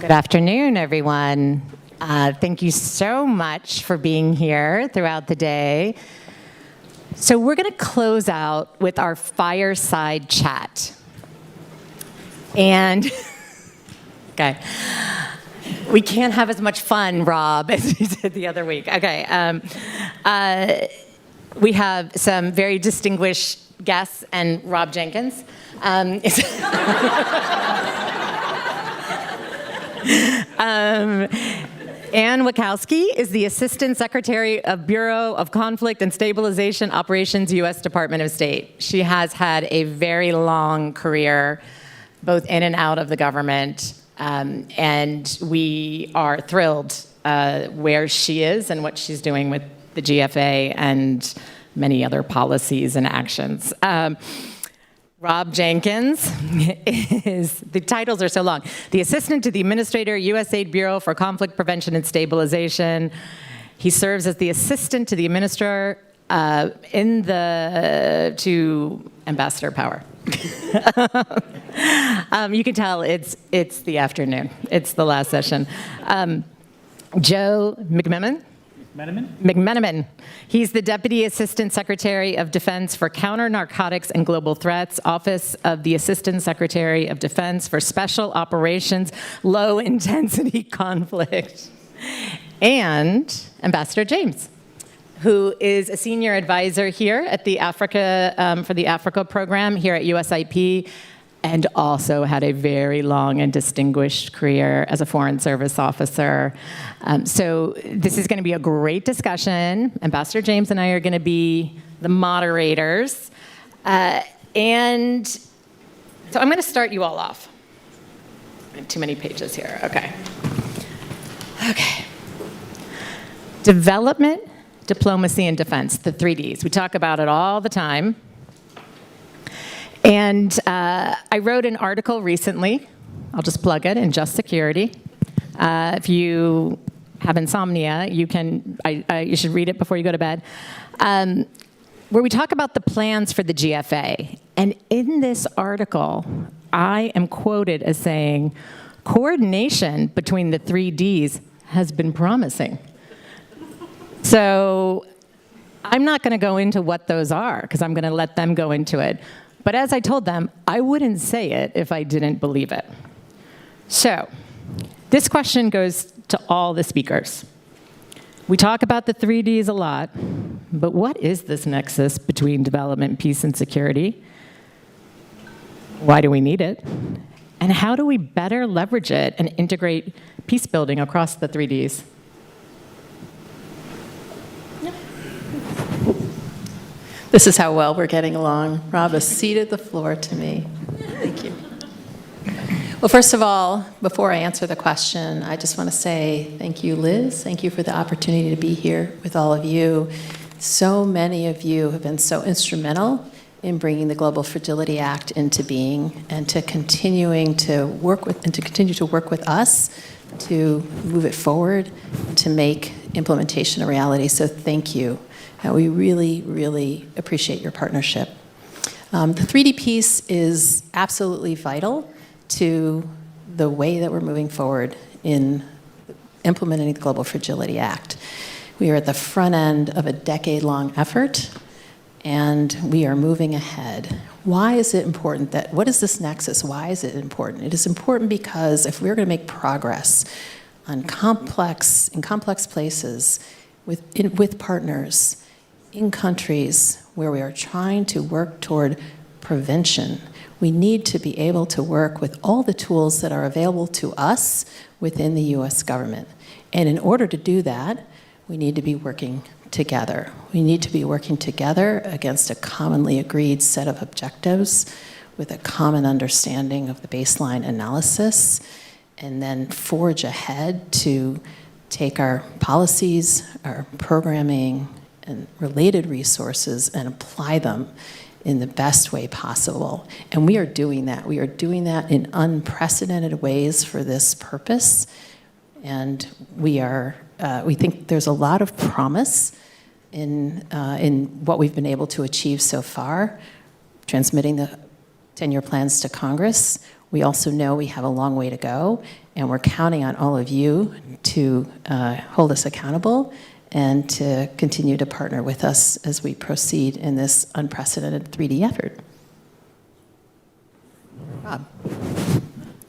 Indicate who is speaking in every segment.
Speaker 1: Good afternoon, everyone. Thank you so much for being here throughout the day. So we're going to close out with our fireside chat. And, okay, we can't have as much fun, Rob, as we did the other week. Okay, we have some very distinguished guests, and Rob Jenkins Ann Wachowski is the Assistant Secretary of Bureau of Conflict and Stabilization Operations, U.S. Department of State. She has had a very long career, both in and out of the government, and we are thrilled where she is and what she's doing with the GFA and many other policies and actions. Rob Jenkins is, the titles are so long, the Assistant to the Administrator, USAID Bureau for Conflict Prevention and Stabilization. He serves as the Assistant to the Administrator to Ambassador Power. You can tell it's the afternoon. It's the last session. Joe McMenamin. He's the Deputy Assistant Secretary of Defense for Counter Narcotics and Global Threats, Office of the Assistant Secretary of Defense for Special Operations, Low Intensity Conflict. And Ambassador James, who is a senior advisor here at the Africa, for the Africa program here at USIP, and also had a very long and distinguished career as a Foreign Service officer. So this is going to be a great discussion. Ambassador James and I are going to be the moderators. And so I'm going to start you all off. I have too many pages here. Okay. Development, diplomacy, and defense, the 3Ds. We talk about it all the time. And I wrote an article recently, I'll just plug it, in Just Security. If you have insomnia, you should read it before you go to bed, where we talk about the plans for the GFA. And in this article, I am quoted as saying, coordination between the 3Ds has been promising. So I'm not going to go into what those are, because I'm going to let them go into it. But as I told them, I wouldn't say it if I didn't believe it. So this question goes to all the speakers. We talk about the 3Ds a lot, but what is this nexus between development, peace, and security? Why do we need it? And how do we better leverage it and integrate peace building across the 3Ds?
Speaker 2: This is how well we're getting along. Rob has ceded the floor to me. Thank you. Well, first of all, before I answer the question, I just want to say thank you, Liz. Thank you for the opportunity to be here with all of you. So many of you have been so instrumental in bringing the Global Fragility Act into being and to continue to work with us to move it forward and to make implementation a reality. So thank you. We really, really appreciate your partnership. The 3D piece is absolutely vital to the way that we're moving forward in implementing the Global Fragility Act. We are at the front end of a decade-long effort, and we are moving ahead. Why is it important what is this nexus? Why is it important? It is important because if we're going to make progress in complex places with partners, in countries where we are trying to work toward prevention, we need to be able to work with all the tools that are available to us within the U.S. government. And in order to do that, we need to be working together. We need to be working together against a commonly agreed set of objectives with a common understanding of the baseline analysis, and then forge ahead to take our policies, our programming, and related resources and apply them in the best way possible. And we are doing that. We are doing that in unprecedented ways for this purpose. And we think there's a lot of promise in what we've been able to achieve so far, transmitting the 10-year plans to Congress. We also know we have a long way to go, and we're counting on all of you to hold us accountable and to continue to partner with us as we proceed in this unprecedented 3D effort. Rob.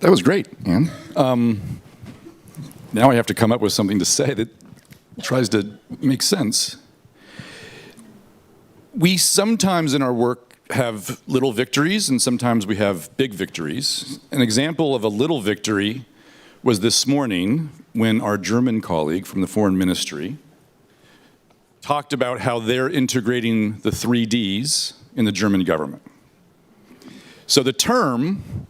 Speaker 3: That was great, Anne. Now I have to come up with something to say that tries to make sense. We sometimes in our work have little victories, and sometimes we have big victories. An example of a little victory was this morning when our German colleague from the Foreign Ministry talked about how they're integrating the 3Ds in the German government. So the term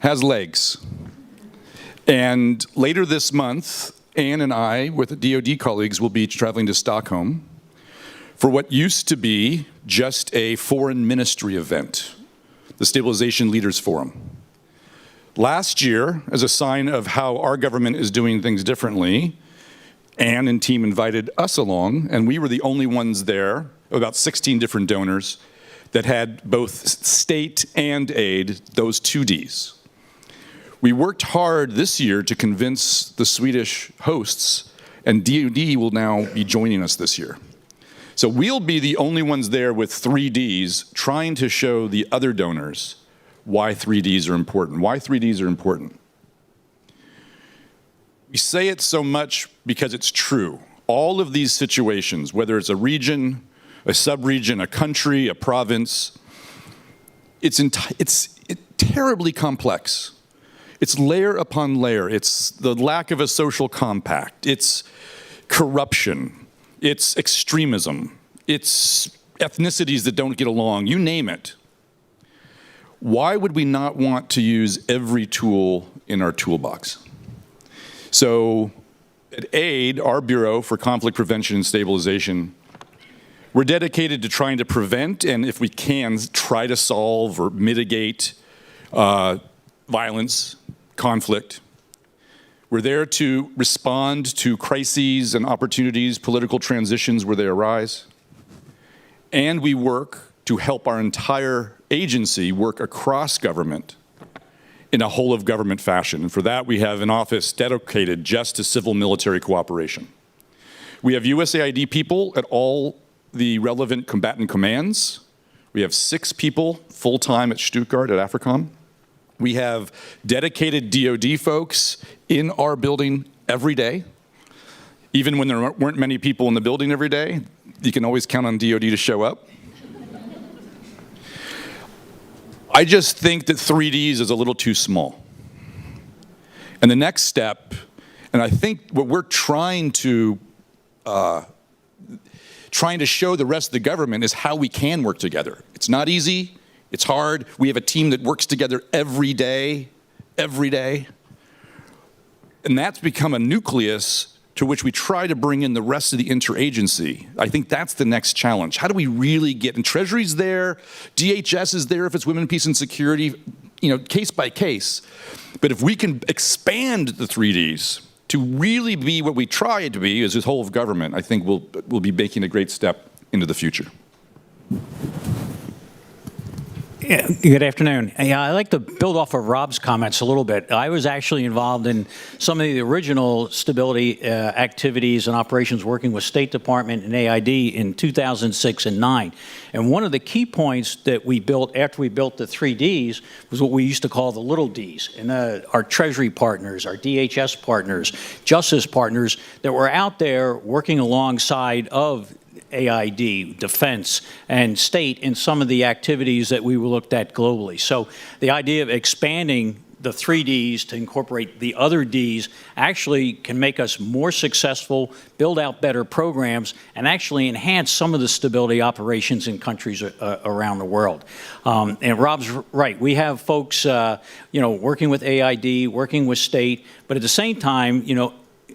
Speaker 3: has legs. And later this month, Anne and I, with the DoD colleagues, will be traveling to Stockholm for what used to be just a foreign ministry event, the Stabilization Leaders Forum. Last year, as a sign of how our government is doing things differently, Anne and team invited us along, and we were the only ones there, about 16 different donors, that had both state and aid, those 2Ds. We worked hard this year to convince the Swedish hosts, and DoD will now be joining us this year. So we'll be the only ones there with 3Ds trying to show the other donors why 3Ds are important, why 3Ds are important. We say it so much because it's true. All of these situations, whether it's a region, a sub-region, a country, a province, it's terribly complex. It's layer upon layer. It's the lack of a social compact. It's corruption. It's extremism. It's ethnicities that don't get along. You name it. Why would we not want to use every tool in our toolbox? So at AID, our Bureau for Conflict Prevention and Stabilization, we're dedicated to trying to prevent and, if we can, try to solve or mitigate violence, conflict. We're there to respond to crises and opportunities, political transitions where they arise. And we work to help our entire agency work across government in a whole-of-government fashion. And for that, we have an office dedicated just to civil-military cooperation. We have USAID people at all the relevant combatant commands. We have 6 people full-time at Stuttgart at AFRICOM. We have dedicated DoD folks in our building every day. Even when there weren't many people in the building every day, you can always count on DoD to show up. I just think that 3Ds is a little too small. And the next step, and I think what we're trying to show the rest of the government is how we can work together. It's not easy. It's hard. We have a team that works together every day. And that's become a nucleus to which we try to bring in the rest of the interagency. I think that's the next challenge. How do we really get, and Treasury's there, DHS is there if it's women, peace, and security, case by case. But if we can expand the 3Ds to really be what we try to be as a whole of government, I think we'll be making a great step into the future.
Speaker 4: Yeah, good afternoon. Yeah, I'd like to build off of Rob's comments a little bit. I was actually involved in some of the original stability activities and operations working with State Department and AID in 2006 and 9. And one of the key points that we built after we built the 3Ds was what we used to call the little Ds. And our Treasury partners, our DHS partners, Justice partners that were out there working alongside of AID, defense, and state in some of the activities that we looked at globally. So the idea of expanding the 3Ds to incorporate the other Ds actually can make us more successful, build out better programs, and actually enhance some of the stability operations in countries around the world. And Rob's right. We have folks, working with AID, working with state, but at the same time,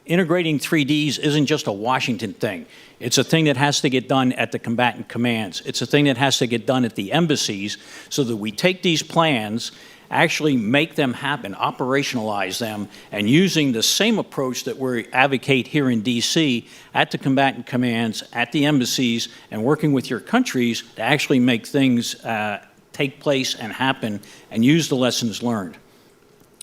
Speaker 4: integrating 3Ds isn't just a Washington thing. It's a thing that has to get done at the combatant commands. It's a thing that has to get done at the embassies so that we take these plans, actually make them happen, operationalize them, and using the same approach that we advocate here in DC at the combatant commands, at the embassies, and working with your countries to actually make things take place and happen and use the lessons learned.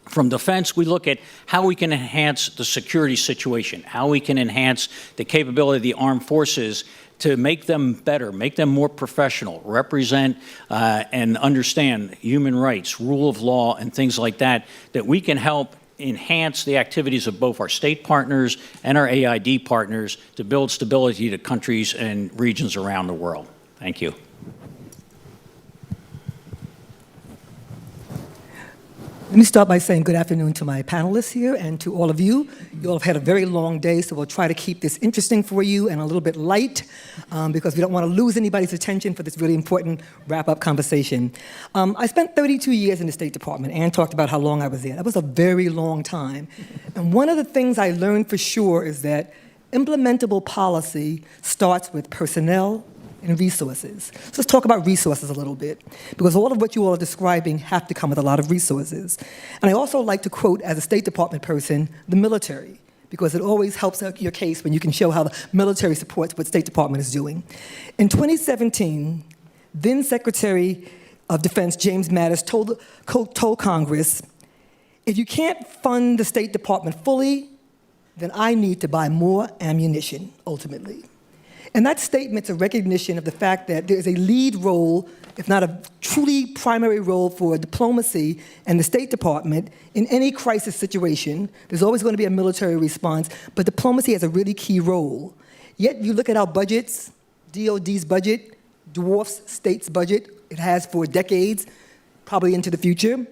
Speaker 4: From defense, we look at how we can enhance the security situation, how we can enhance the capability of the armed forces to make them better, make them more professional, represent and understand human rights, rule of law, and things like that, that we can help enhance the activities of both our state partners and our AID partners to build stability to countries and regions around the world. Thank you.
Speaker 5: Let me start by saying good afternoon to my panelists here and to all of you. You all have had a very long day, so we'll try to keep this interesting for you and a little bit light because we don't want to lose anybody's attention for this really important wrap-up conversation. I spent 32 years in the State Department. Ann talked about how long I was there. That was a very long time. And one of the things I learned for sure is that implementable policy starts with personnel and resources. So let's talk about resources a little bit, because all of what you all are describing have to come with a lot of resources. And I also like to quote, as a State Department person, the military, because it always helps out your case when you can show how the military supports what State Department is doing. In 2017, then Secretary of Defense James Mattis told Congress, if you can't fund the State Department fully, then I need to buy more ammunition, ultimately. And that statement's a recognition of the fact that there is a lead role, if not a truly primary role, for diplomacy and the State Department in any crisis situation. There's always going to be a military response, but diplomacy has a really key role. Yet you look at our budgets, DOD's budget dwarfs state's budget. It has for decades, probably into the future. And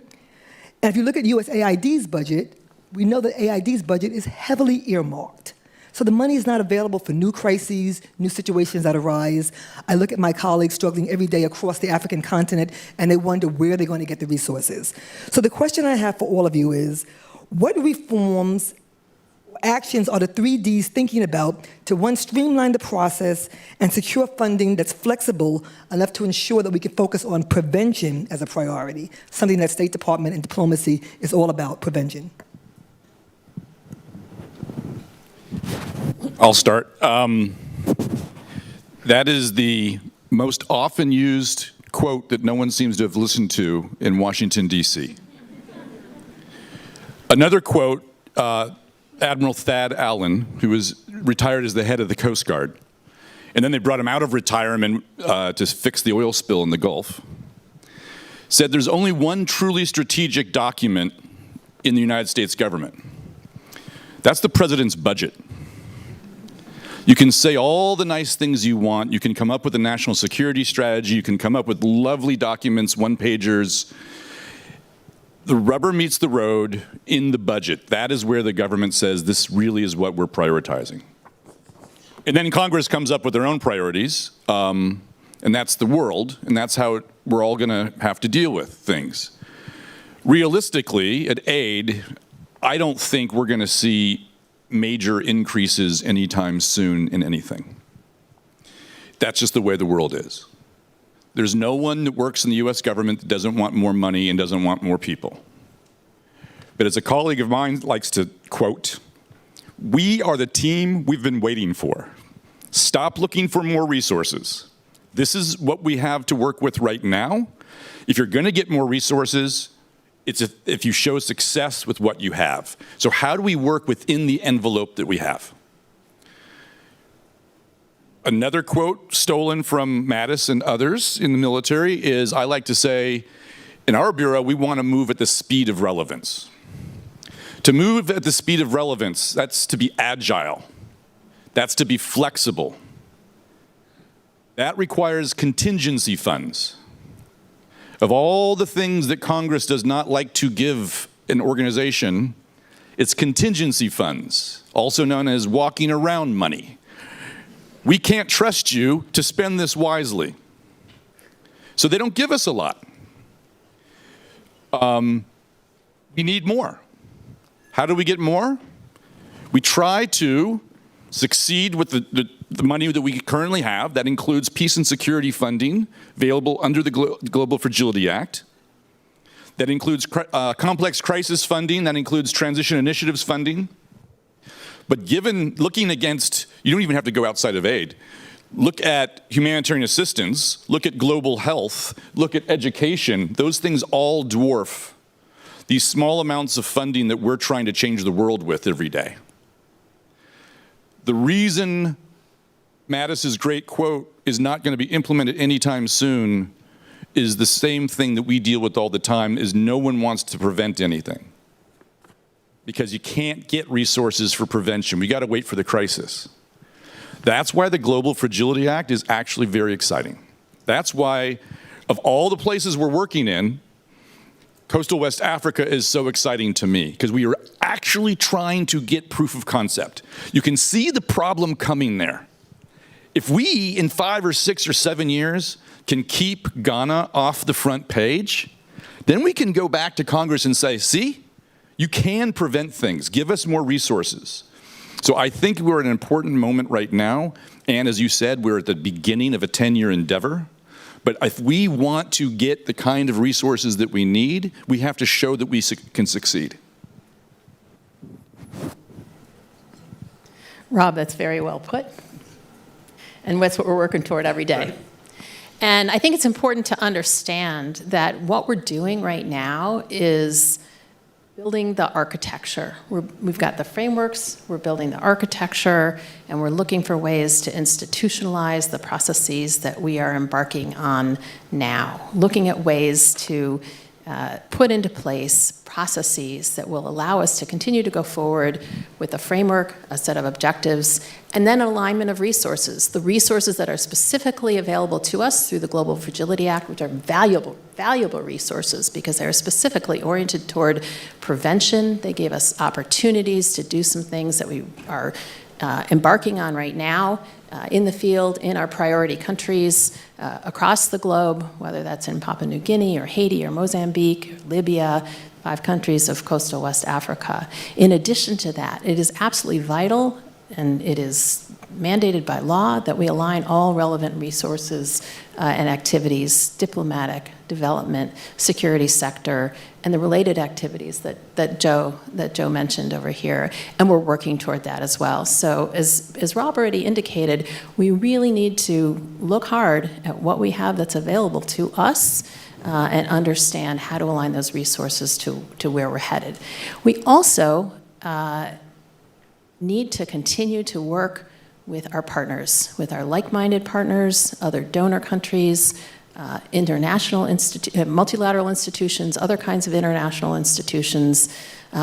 Speaker 5: if you look at USAID's budget, we know that AID's budget is heavily earmarked. So the money is not available for new crises, new situations that arise. I look at my colleagues struggling every day across the African continent, and they wonder where they're going to get the resources. So the question I have for all of you is, what reforms, actions are the 3Ds thinking about to, one, streamline the process and secure funding that's flexible enough to ensure that we can focus on prevention as a priority, something that State Department and diplomacy is all about, prevention?
Speaker 3: I'll start. That is the most often used quote that no one seems to have listened to in Washington, D.C. Another quote, Admiral Thad Allen, who was retired as the head of the Coast Guard, and then they brought him out of retirement to fix the oil spill in the Gulf, said there's only one truly strategic document in the United States government. That's the president's budget. You can say all the nice things you want. You can come up with a national security strategy. You can come up with lovely documents, one-pagers. The rubber meets the road in the budget. That is where the government says this really is what we're prioritizing. And then Congress comes up with their own priorities, and that's the world, and that's how we're all going to have to deal with things. Realistically, at aid, I don't think we're going to see major increases anytime soon in anything. That's just the way the world is. There's no one that works in the US government that doesn't want more money and doesn't want more people. But as a colleague of mine likes to quote, we are the team we've been waiting for. Stop looking for more resources. This is what we have to work with right now. If you're going to get more resources, it's if you show success with what you have. So how do we work within the envelope that we have? Another quote stolen from Mattis and others in the military is, I like to say, in our bureau, we want to move at the speed of relevance. To move at the speed of relevance, that's to be agile. That's to be flexible. That requires contingency funds. Of all the things that Congress does not like to give an organization, it's contingency funds, also known as walking around money. We can't trust you to spend this wisely. So they don't give us a lot. We need more. How do we get more? We try to succeed with the money that we currently have. That includes peace and security funding available under the Global Fragility Act. That includes complex crisis funding. That includes transition initiatives funding. But looking against, you don't even have to go outside of aid. Look at humanitarian assistance, look at global health, look at education. Those things all dwarf these small amounts of funding that we're trying to change the world with every day. The reason Mattis's great quote is not going to be implemented anytime soon is the same thing that we deal with all the time, is no one wants to prevent anything. Because you can't get resources for prevention. We got to wait for the crisis. That's why the Global Fragility Act is actually very exciting. That's why, of all the places we're working in, coastal West Africa is so exciting to me, because we are actually trying to get proof of concept. You can see the problem coming there. If we, in 5 or 6 or 7 years, can keep Ghana off the front page, then we can go back to Congress and say, see, you can prevent things. Give us more resources. So I think we're at an important moment right now. And as you said, we're at the beginning of a 10-year endeavor. But if we want to get the kind of resources that we need, we have to show that we can succeed.
Speaker 2: Rob, that's very well put. And that's what we're working toward every day. Right. And I think it's important to understand that what we're doing right now is building the architecture. We've got the frameworks, we're building the architecture, and we're looking for ways to institutionalize the processes that we are embarking on now. Looking at ways to put into place processes that will allow us to continue to go forward with a framework, a set of objectives, and then an alignment of resources. The resources that are specifically available to us through the Global Fragility Act, which are valuable resources because they're specifically oriented toward prevention. They gave us opportunities to do some things that we are embarking on right now in the field, in our priority countries across the globe, whether that's in Papua New Guinea or Haiti or Mozambique, or Libya, 5 countries of coastal West Africa. In addition to that, it is absolutely vital, and it is mandated by law, that we align all relevant resources and activities, diplomatic, development, security sector, and the related activities that Joe mentioned over here, and we're working toward that as well. So as Rob already indicated, we really need to look hard at what we have that's available to us and understand how to align those resources to where we're headed. We also need to continue to work with our partners, with our like-minded partners, other donor countries, multilateral institutions, other kinds of international institutions,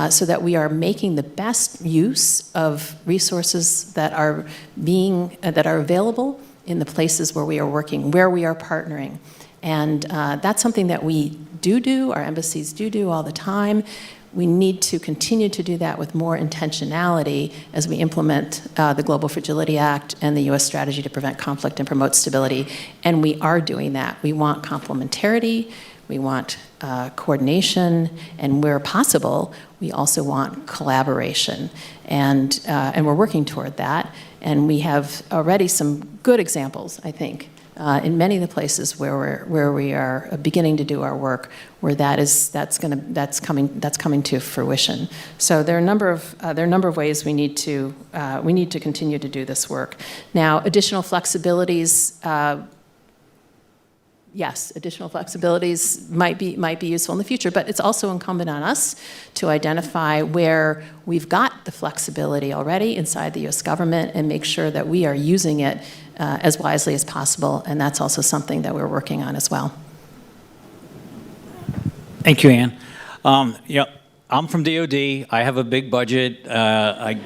Speaker 2: so that we are making the best use of resources that are available in the places where we are working, where we are partnering. And that's something that we do, our embassies do all the time. We need to continue to do that with more intentionality as we implement the Global Fragility Act and the U.S. strategy to prevent conflict and promote stability. And we are doing that. We want complementarity, we want coordination, and where possible, we also want collaboration. And we're working toward that. And we have already some good examples, I think, in many of the places where we are beginning to do our work, where that's coming to fruition. So there are a number of ways we need to continue to do this work. Now, additional flexibilities. Yes, additional flexibilities might be useful in the future, but it's also incumbent on us to identify where we've got the flexibility already inside the U.S. government and make sure that we are using it as wisely as possible, and that's also something that we're working on as well.
Speaker 4: Thank you, Ann. I'm from DOD. I have a big budget. I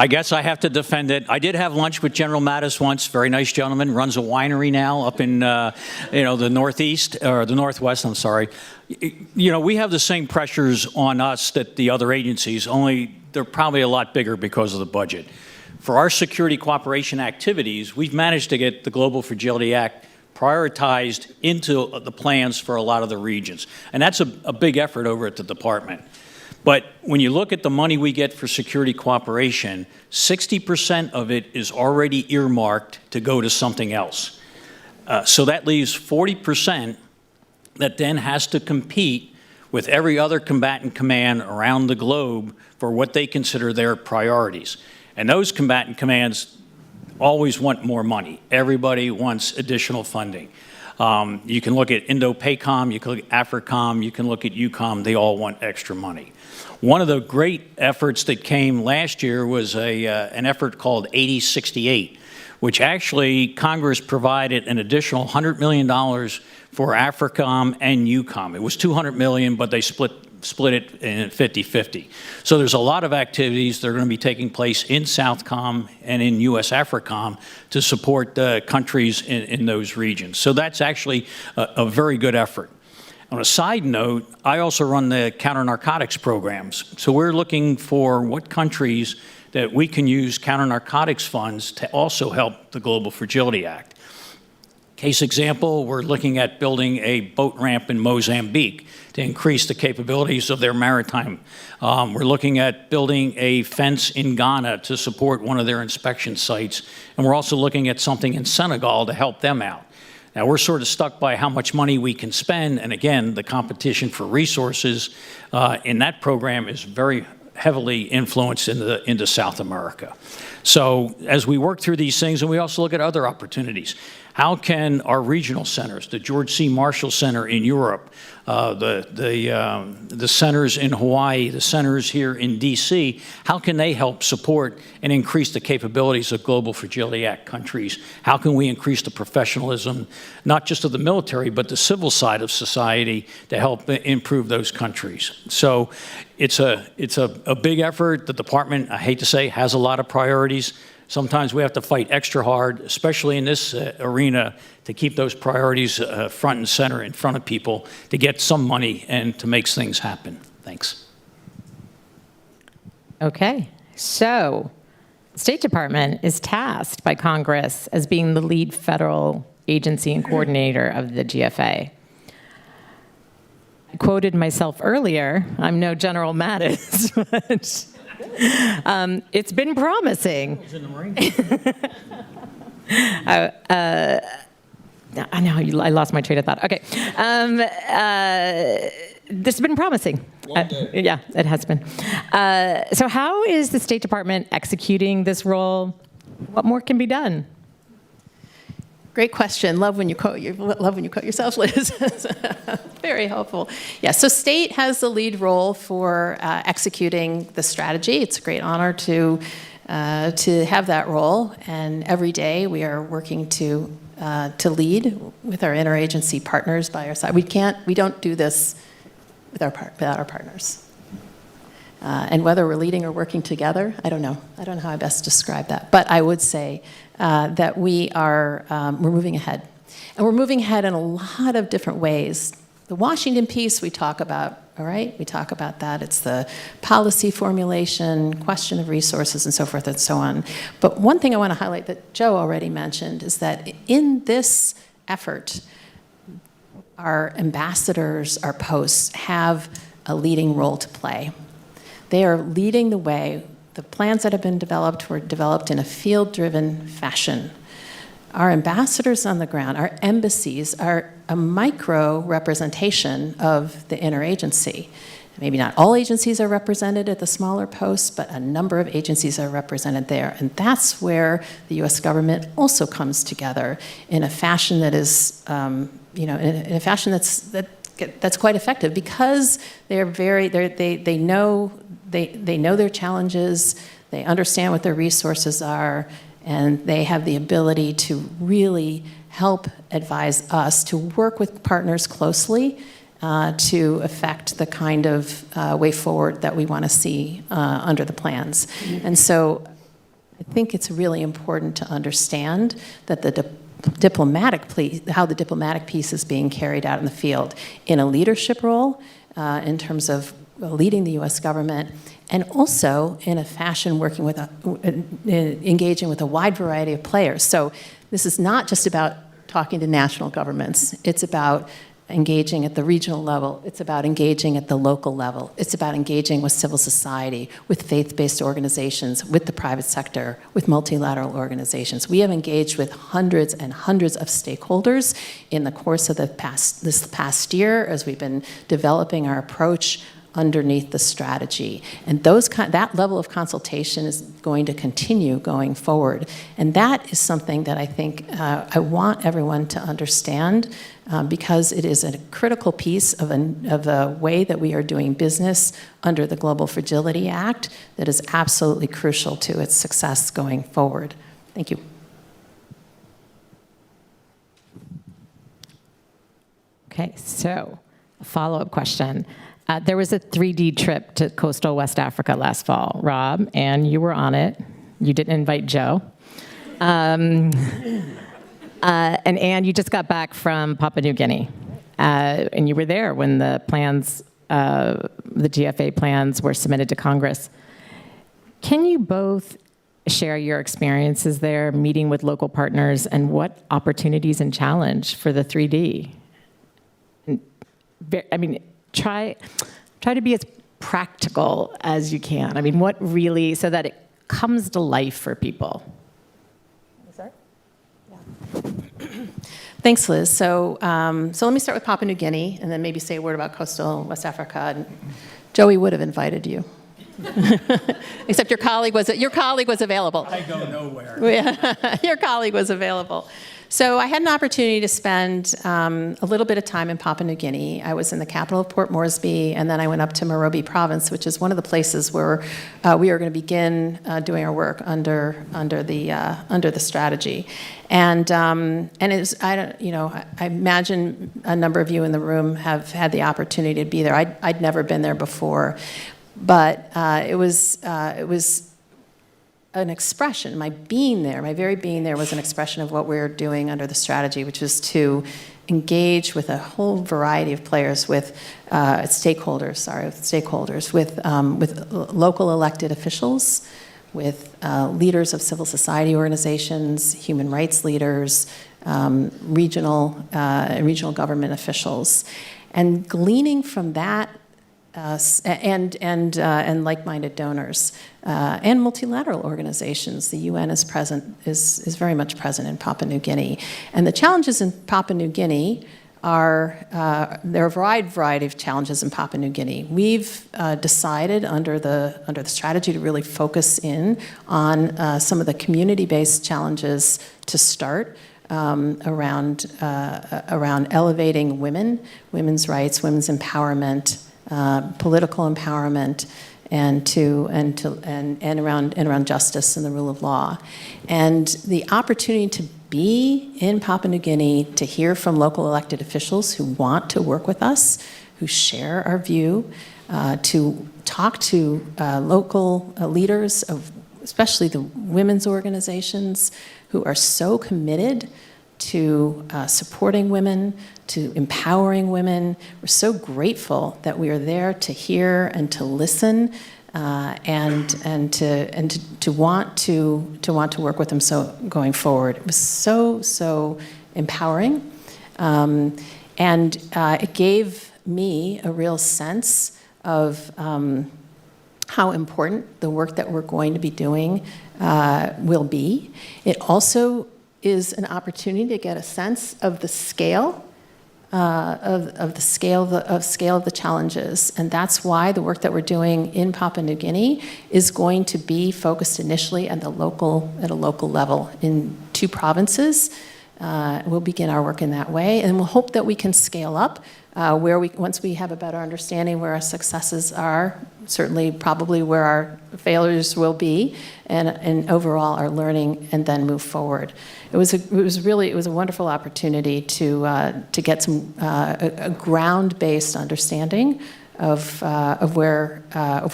Speaker 4: guess I have to defend it. I did have lunch with General Mattis once. Very nice gentleman. Runs a winery now up in the Northeast or the Northwest. I'm sorry. We have the same pressures on us that the other agencies. Only they're probably a lot bigger because of the budget. For our security cooperation activities, we've managed to get the Global Fragility Act prioritized into the plans for a lot of the regions. And that's a big effort over at the department. But when you look at the money we get for security cooperation, 60% of it is already earmarked to go to something else. So that leaves 40% that then has to compete with every other combatant command around the globe for what they consider their priorities. And those combatant commands always want more money. Everybody wants additional funding. You can look at Indo-PACOM, you can look at AFRICOM, you can look at EUCOM. They all want extra money. One of the great efforts that came last year was an effort called 8068, which actually Congress provided an additional $100 million for AFRICOM and EUCOM. It was $200 million, but they split it in 50-50. So there's a lot of activities that are going to be taking place in Southcom and in US AFRICOM to support countries in those regions. So that's actually a very good effort. On a side note, I also run the counter-narcotics programs. So we're looking for what countries that we can use counter-narcotics funds to also help the Global Fragility Act. Case example, we're looking at building a boat ramp in Mozambique to increase the capabilities of their maritime. We're looking at building a fence in Ghana to support one of their inspection sites. And we're also looking at something in Senegal to help them out. Now, we're sort of stuck by how much money we can spend, and again, the competition for resources in that program is very heavily influenced into South America. So as we work through these things, and we also look at other opportunities, how can our regional centers, the George C. Marshall Center in Europe, the centers in Hawaii, the centers here in DC, how can they help support and increase the capabilities of Global Fragility Act countries? How can we increase the professionalism, not just of the military, but the civil side of society to help improve those countries? So it's a big effort. The department, I hate to say, has a lot of priorities. Sometimes we have to fight extra hard, especially in this arena, to keep those priorities front and center in front of people, to get some money and to make things happen. Thanks.
Speaker 1: Okay, so the State Department is tasked by Congress as being the lead federal agency and coordinator of the GFA. I quoted myself earlier. I'm no General Mattis, but it's been promising. I know, I lost my train of thought. Okay. This has been promising. Yeah, it has been. So how is the State Department executing this role? What more can be done?
Speaker 2: Great question. Love when you quote yourself, Liz. Very helpful. Yeah. So state has the lead role for executing the strategy. It's a great honor to have that role, and every day we are working to lead with our interagency partners by our side. We don't do this without our partners. And whether we're leading or working together, I don't know. I don't know how I best describe that. But I would say that we're moving ahead. And we're moving ahead in a lot of different ways. The Washington piece we talk about, all right? We talk about that. It's the policy formulation, question of resources, and so forth and so on. But one thing I want to highlight that Joe already mentioned is that in this effort, our ambassadors, our posts, have a leading role to play. They are leading the way. The plans that have been developed were developed in a field-driven fashion. Our ambassadors on the ground, our embassies, are a micro representation of the interagency. Maybe not all agencies are represented at the smaller posts, but a number of agencies are represented there. And that's where the U.S. government also comes together in a fashion that is, in a fashion that's quite effective, because they know their challenges, they understand what their resources are, and they have the ability to really help advise us to work with partners closely to affect the kind of way forward that we want to see under the plans. And so I think it's really important to understand that how the diplomatic piece is being carried out in the field in a leadership role in terms of leading the U.S. government, and also in a fashion engaging with a wide variety of players. So this is not just about talking to national governments. It's about engaging at the regional level. It's about engaging at the local level. It's about engaging with civil society, with faith-based organizations, with the private sector, with multilateral organizations. We have engaged with hundreds and hundreds of stakeholders in the course of this past year as we've been developing our approach underneath the strategy. And that level of consultation is going to continue going forward. And that is something that I think I want everyone to understand, because it is a critical piece of the way that we are doing business under the Global Fragility Act that is absolutely crucial to its success going forward. Thank you.
Speaker 1: Okay, so a follow-up question. There was a 3D trip to coastal West Africa last fall, Rob, and you were on it. You didn't invite Joe. And Anne, you just got back from Papua New Guinea, and you were there when the plans, the GFA plans were submitted to Congress. Can you both share your experiences there, meeting with local partners, and what opportunities and challenge for the 3D? I mean, try to be as practical as you can. I mean, what really, so that it comes to life for people.
Speaker 2: Thanks, Liz. So let me start with Papua New Guinea, and then maybe say a word about coastal West Africa. And Joey would have invited you, except your colleague was available.
Speaker 4: I go nowhere.
Speaker 2: Your colleague was available. So I had an opportunity to spend a little bit of time in Papua New Guinea. I was in the capital of Port Moresby, and then I went up to Morobe Province, which is one of the places where we are going to begin doing our work under the strategy. And it's, I imagine a number of you in the room have had the opportunity to be there. I'd never been there before, but it was an expression. My very being there was an expression of what we're doing under the strategy, which is to engage with a whole variety of players, with stakeholders, with local elected officials, with leaders of civil society organizations, human rights leaders, regional government officials, and gleaning from that. And like-minded donors and multilateral organizations. The UN is very much present in Papua New Guinea, and the challenges in Papua New Guinea are there are a variety of challenges in Papua New Guinea. We've decided under the strategy to really focus in on some of the community-based challenges to start. Around elevating women's rights, women's empowerment. Political empowerment, and around justice and the rule of law, and the opportunity to be in Papua New Guinea, to hear from local elected officials who want to work with us, who share our view, to talk to local leaders of, especially the women's organizations, who are so committed to supporting women, to empowering women. We're so grateful that we are there to hear and to listen, and to want to work with them. So going forward, it was so empowering, and it gave me a real sense of how important the work that we're going to be doing will be. It also is an opportunity to get a sense of the scale of the challenges, and that's why the work that we're doing in Papua New Guinea is going to be focused initially at a local level in 2 provinces. We'll begin our work in that way, and we'll hope that we can scale up once we have a better understanding where our successes are, certainly probably where our failures will be, and overall our learning, and then move forward. It was a wonderful opportunity to get some a ground-based understanding of where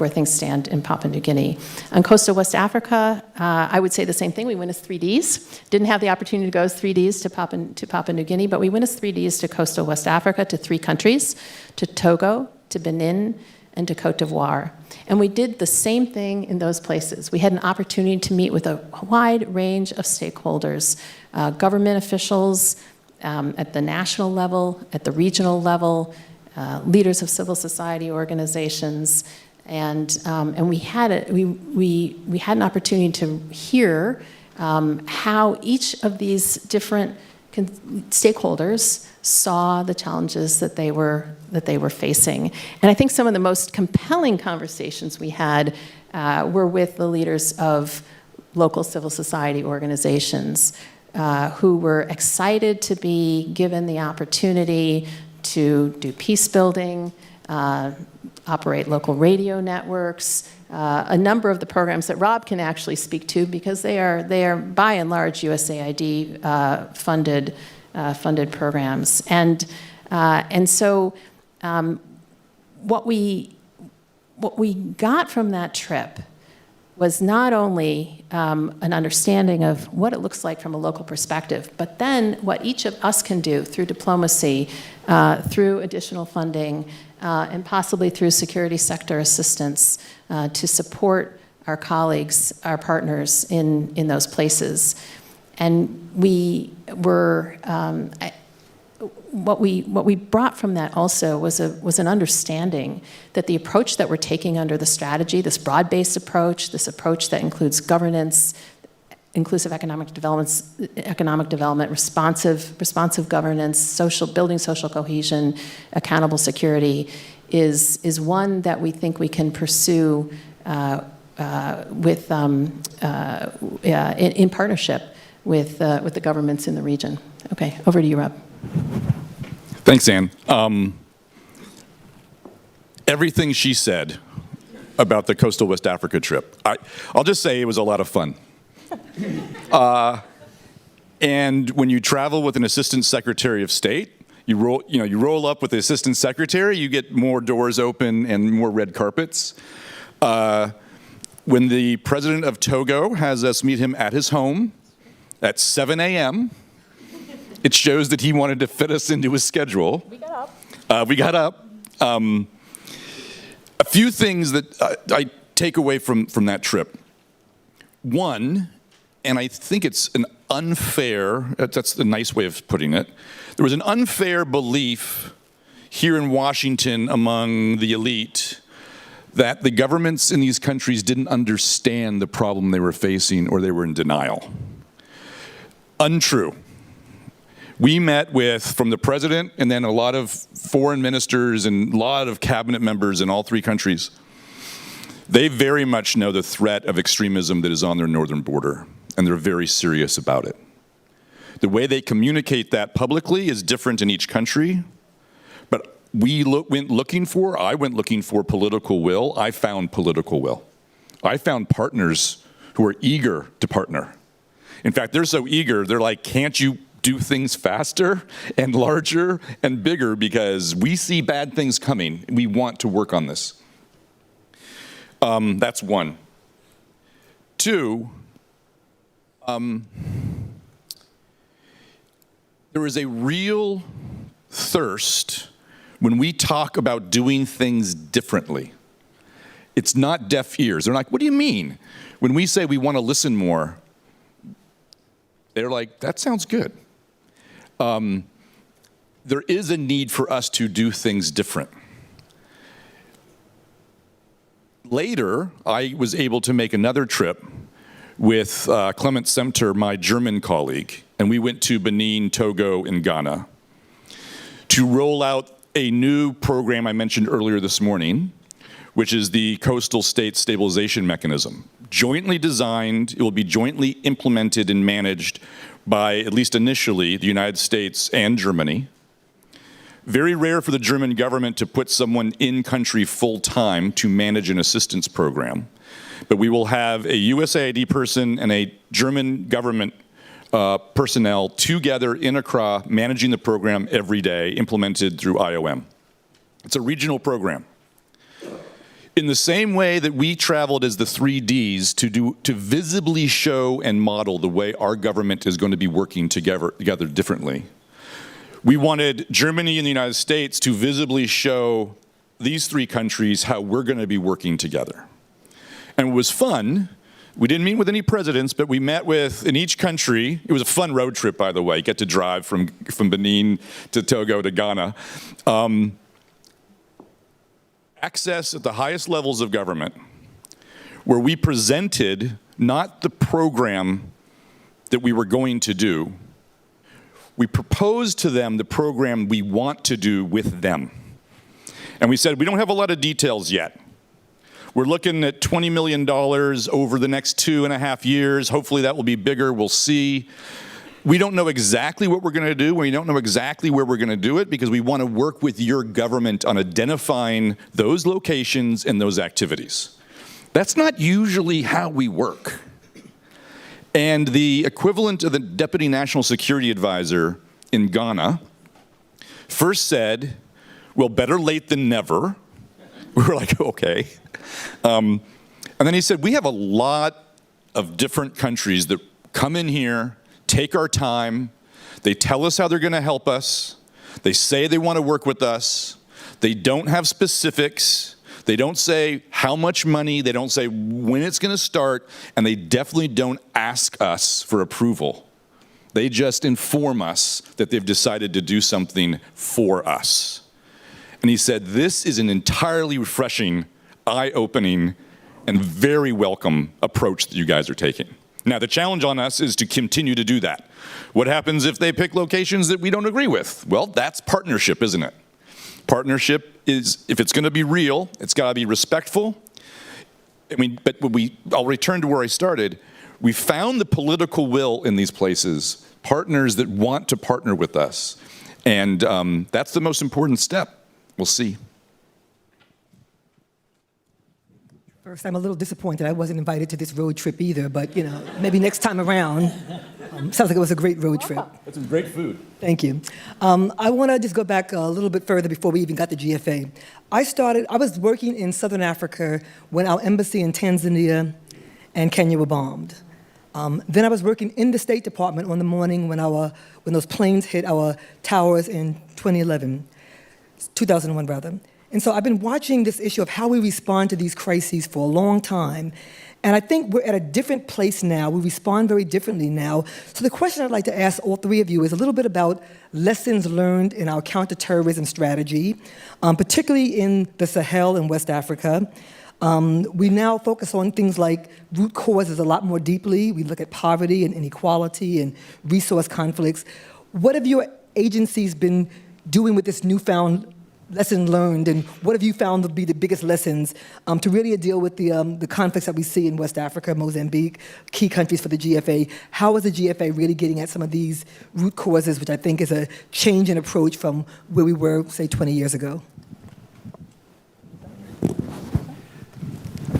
Speaker 2: things stand in Papua New Guinea. On coastal West Africa, I would say the same thing. We went as 3Ds. Didn't have the opportunity to go as 3Ds to Papua New Guinea, but we went as 3Ds to coastal West Africa, to 3 countries, to Togo, to Benin, and to Cote d'Ivoire. And we did the same thing in those places. We had an opportunity to meet with a wide range of stakeholders, government officials at the national level, at the regional level, leaders of civil society organizations, and we had an opportunity to hear how each of these different stakeholders saw the challenges that they were facing. And I think some of the most compelling conversations we had were with the leaders of local civil society organizations who were excited to be given the opportunity to do peace building, operate local radio networks, a number of the programs that Rob can actually speak to because they are by and large USAID funded programs. And so what we got from that trip was not only an understanding of what it looks like from a local perspective, but then what each of us can do through diplomacy, through additional funding, and possibly through security sector assistance to support our colleagues, our partners in those places. And we were, what we brought from that also was an understanding that the approach that we're taking under the strategy, this broad-based approach, this approach that includes governance, inclusive economic development, responsive governance, building social cohesion, accountable security, is one that we think we can pursue in partnership with the governments in the region. Okay, over to you, Rob.
Speaker 3: Thanks, Ann. Everything she said about the Coastal West Africa trip, I'll just say it was a lot of fun. And when you travel with an assistant secretary of state, you roll up with the assistant secretary, you get more doors open and more red carpets. When the president of Togo has us meet him at his home at 7 a.m., it shows that he wanted to fit us into his schedule. We got up. A few things that I take away from that trip. One, and I think it's an unfair, that's the nice way of putting it, there was an unfair belief here in Washington among the elite that the governments in these countries didn't understand the problem they were facing or they were in denial. Untrue. We met from the president and then a lot of foreign ministers and a lot of cabinet members in all three countries. They very much know the threat of extremism that is on their northern border, and they're very serious about it. The way they communicate that publicly is different in each country, but I went looking for political will. I found political will. I found partners who are eager to partner. In fact, they're so eager, they're like, can't you do things faster and larger and bigger because we see bad things coming. We want to work on this. That's one. Two, there is a real thirst when we talk about doing things differently. It's not deaf ears. They're like, what do you mean? When we say we want to listen more, they're like, that sounds good. There is a need for us to do things different. Later, I was able to make another trip with Clement Semter, my German colleague, and we went to Benin, Togo, and Ghana to roll out a new program I mentioned earlier this morning, which is the Coastal State Stabilization Mechanism. Jointly designed, it will be jointly implemented and managed by, at least initially, the United States and Germany. Very rare for the German government to put someone in country full-time to manage an assistance program. But we will have a USAID person and a German government personnel together in Accra managing the program every day, implemented through IOM. It's a regional program. In the same way that we traveled as the 3Ds to visibly show and model the way our government is going to be working together differently, we wanted Germany and the United States to visibly show these three countries how we're going to be working together. And it was fun. We didn't meet with any presidents, but we met with, in each country, it was a fun road trip, by the way, get to drive from Benin to Togo to Ghana. Access at the highest levels of government, where we presented not the program that we were going to do, we proposed to them the program we want to do with them. And we said, we don't have a lot of details yet. We're looking at $20 million over the next 2.5 years. Hopefully that will be bigger, we'll see. We don't know exactly what we're going to do. We don't know exactly where we're going to do it because we want to work with your government on identifying those locations and those activities. That's not usually how we work. And the equivalent of the Deputy National Security Advisor in Ghana first said, well, better late than never. We were like, okay. And then he said, we have a lot of different countries that come in here, take our time, they tell us how they're going to help us, they say they want to work with us, they don't have specifics, they don't say how much money, they don't say when it's going to start, and they definitely don't ask us for approval. They just inform us that they've decided to do something for us. And he said, this is an entirely refreshing, eye-opening, and very welcome approach that you guys are taking. Now, the challenge on us is to continue to do that. What happens if they pick locations that we don't agree with? Well, that's partnership, isn't it? Partnership is, if it's going to be real, it's got to be respectful. I'll return to where I started. We found the political will in these places, partners that want to partner with us. And that's the most important step. We'll see.
Speaker 5: First, I'm a little disappointed I wasn't invited to this road trip either, but maybe next time around. Sounds like it was a great road trip.
Speaker 3: That's some great food.
Speaker 5: Thank you. I want to just go back a little bit further before we even got to GFA. I was working in Southern Africa when our embassy in Tanzania and Kenya were bombed. Then I was working in the State Department on the morning when those planes hit our towers in 2001 rather. And so I've been watching this issue of how we respond to these crises for a long time. And I think we're at a different place now. We respond very differently now. So the question I'd like to ask all three of you is a little bit about lessons learned in our counterterrorism strategy, particularly in the Sahel and West Africa. We now focus on things like root causes a lot more deeply. We look at poverty and inequality and resource conflicts. What have your agencies been doing with this newfound lesson learned, and what have you found to be the biggest lessons to really deal with the conflicts that we see in West Africa, Mozambique, key countries for the GFA? How is the GFA really getting at some of these root causes, which I think is a change in approach from where we were, say, 20 years ago?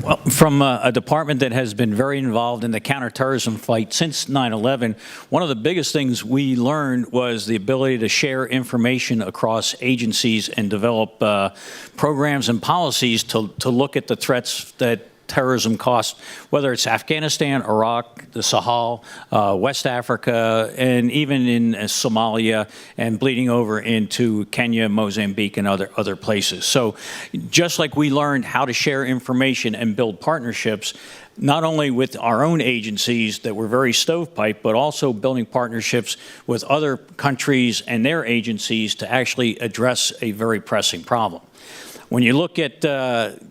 Speaker 4: Well, from a department that has been very involved in the counterterrorism fight since 9/11, one of the biggest things we learned was the ability to share information across agencies and develop programs and policies to look at the threats that terrorism costs, whether it's Afghanistan, Iraq, the Sahel, West Africa, and even in Somalia, and bleeding over into Kenya, Mozambique, and other places. So just like we learned how to share information and build partnerships, not only with our own agencies that were very stovepipe, but also building partnerships with other countries and their agencies to actually address a very pressing problem. When you look at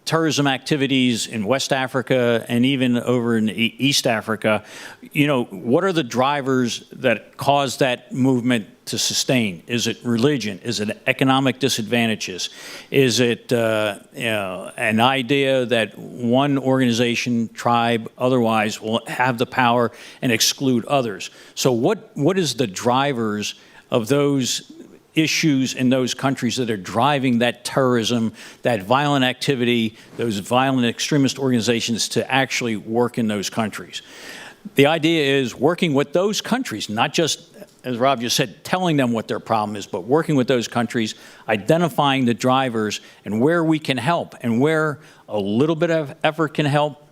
Speaker 4: terrorism activities in West Africa and even over in East Africa, what are the drivers that cause that movement to sustain? Is it religion? Is it economic disadvantages? Is it an idea that one organization, tribe, otherwise will have the power and exclude others? So what is the drivers of those issues in those countries that are driving that terrorism, that violent activity, those violent extremist organizations to actually work in those countries? The idea is working with those countries, not just, as Rob just said, telling them what their problem is, but working with those countries, identifying the drivers and where we can help and where a little bit of effort can help,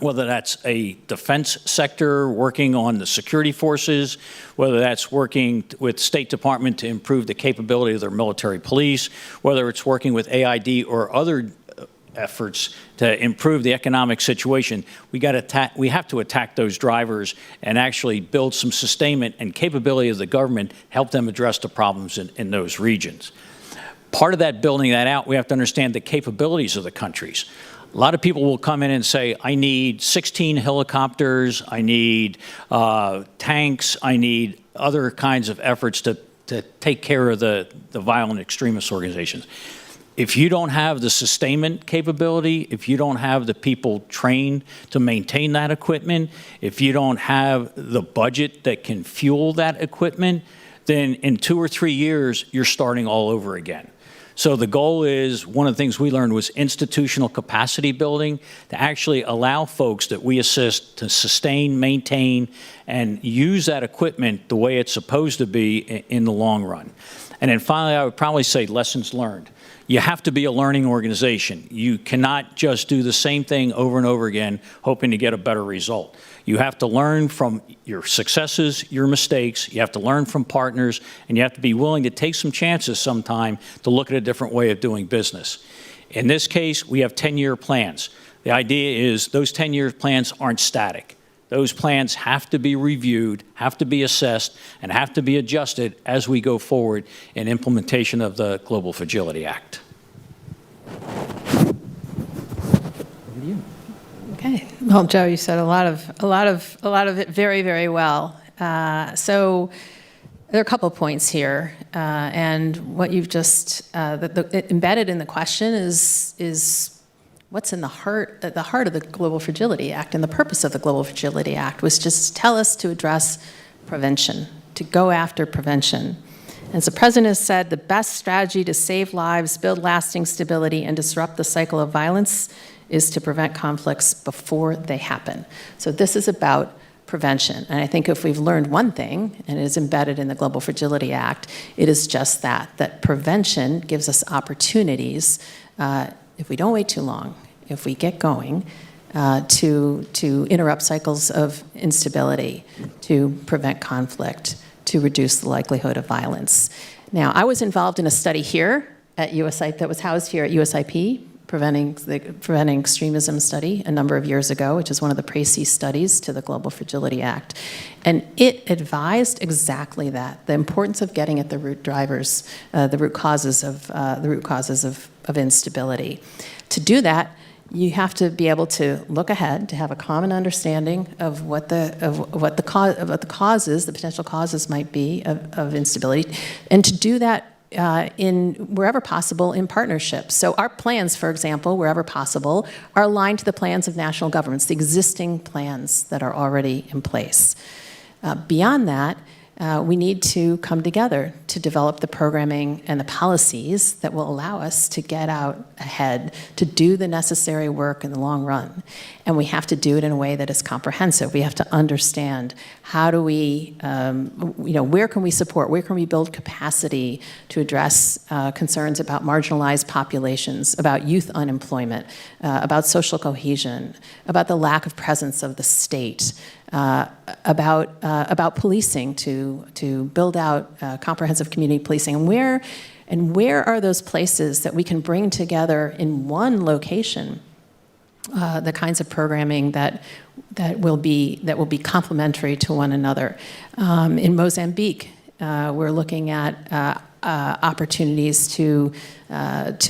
Speaker 4: whether that's a defense sector working on the security forces, whether that's working with State Department to improve the capability of their military police, whether it's working with AID or other efforts to improve the economic situation. We have to attack those drivers and actually build some sustainment and capability of the government, help them address the problems in those regions. Part of that, building that out, we have to understand the capabilities of the countries. A lot of people will come in and say, I need 16 helicopters, I need tanks, I need other kinds of efforts to take care of the violent extremist organizations. If you don't have the sustainment capability, if you don't have the people trained to maintain that equipment, if you don't have the budget that can fuel that equipment, then in 2 or 3 years, you're starting all over again. So the goal is, one of the things we learned was institutional capacity building, to actually allow folks that we assist to sustain, maintain, and use that equipment the way it's supposed to be in the long run. And then finally, I would probably say lessons learned. You have to be a learning organization. You cannot just do the same thing over and over again, hoping to get a better result. You have to learn from your successes, your mistakes. You have to learn from partners, and you have to be willing to take some chances sometime to look at a different way of doing business. In this case, we have 10-year plans. The idea is those 10-year plans aren't static. Those plans have to be reviewed, have to be assessed, and have to be adjusted as we go forward in implementation of the Global Fragility Act.
Speaker 2: Okay. Well, Joe, you said a lot of it very, very well. So there are a couple of points here, and what you've just embedded in the question is what's in the heart of the Global Fragility Act, and the purpose of the Global Fragility Act was just to tell us to address prevention, to go after prevention. As the President has said, the best strategy to save lives, build lasting stability, and disrupt the cycle of violence is to prevent conflicts before they happen. So this is about prevention. And I think if we've learned one thing, and it is embedded in the Global Fragility Act, it is just that prevention gives us opportunities, if we don't wait too long, if we get going, to interrupt cycles of instability, to prevent conflict, to reduce the likelihood of violence. Now, I was involved in a study here at USIP that was housed here at USIP, Preventing Extremism study a number of years ago, which is one of the PreCise studies to the Global Fragility Act. And it advised exactly that, the importance of getting at the root drivers, the root causes of instability. To do that, you have to be able to look ahead, to have a common understanding of what the causes, the potential causes might be of instability, and to do that in wherever possible in partnership. So our plans, for example, wherever possible, are aligned to the plans of national governments, the existing plans that are already in place. Beyond that, we need to come together to develop the programming and the policies that will allow us to get out ahead, to do the necessary work in the long run. And we have to do it in a way that is comprehensive. We have to understand how do we, where can we support, where can we build capacity to address concerns about marginalized populations, about youth unemployment, about social cohesion, about the lack of presence of the state, about policing, to build out comprehensive community policing, and where are those places that we can bring together in one location the kinds of programming that will be complementary to one another. In Mozambique, we're looking at opportunities to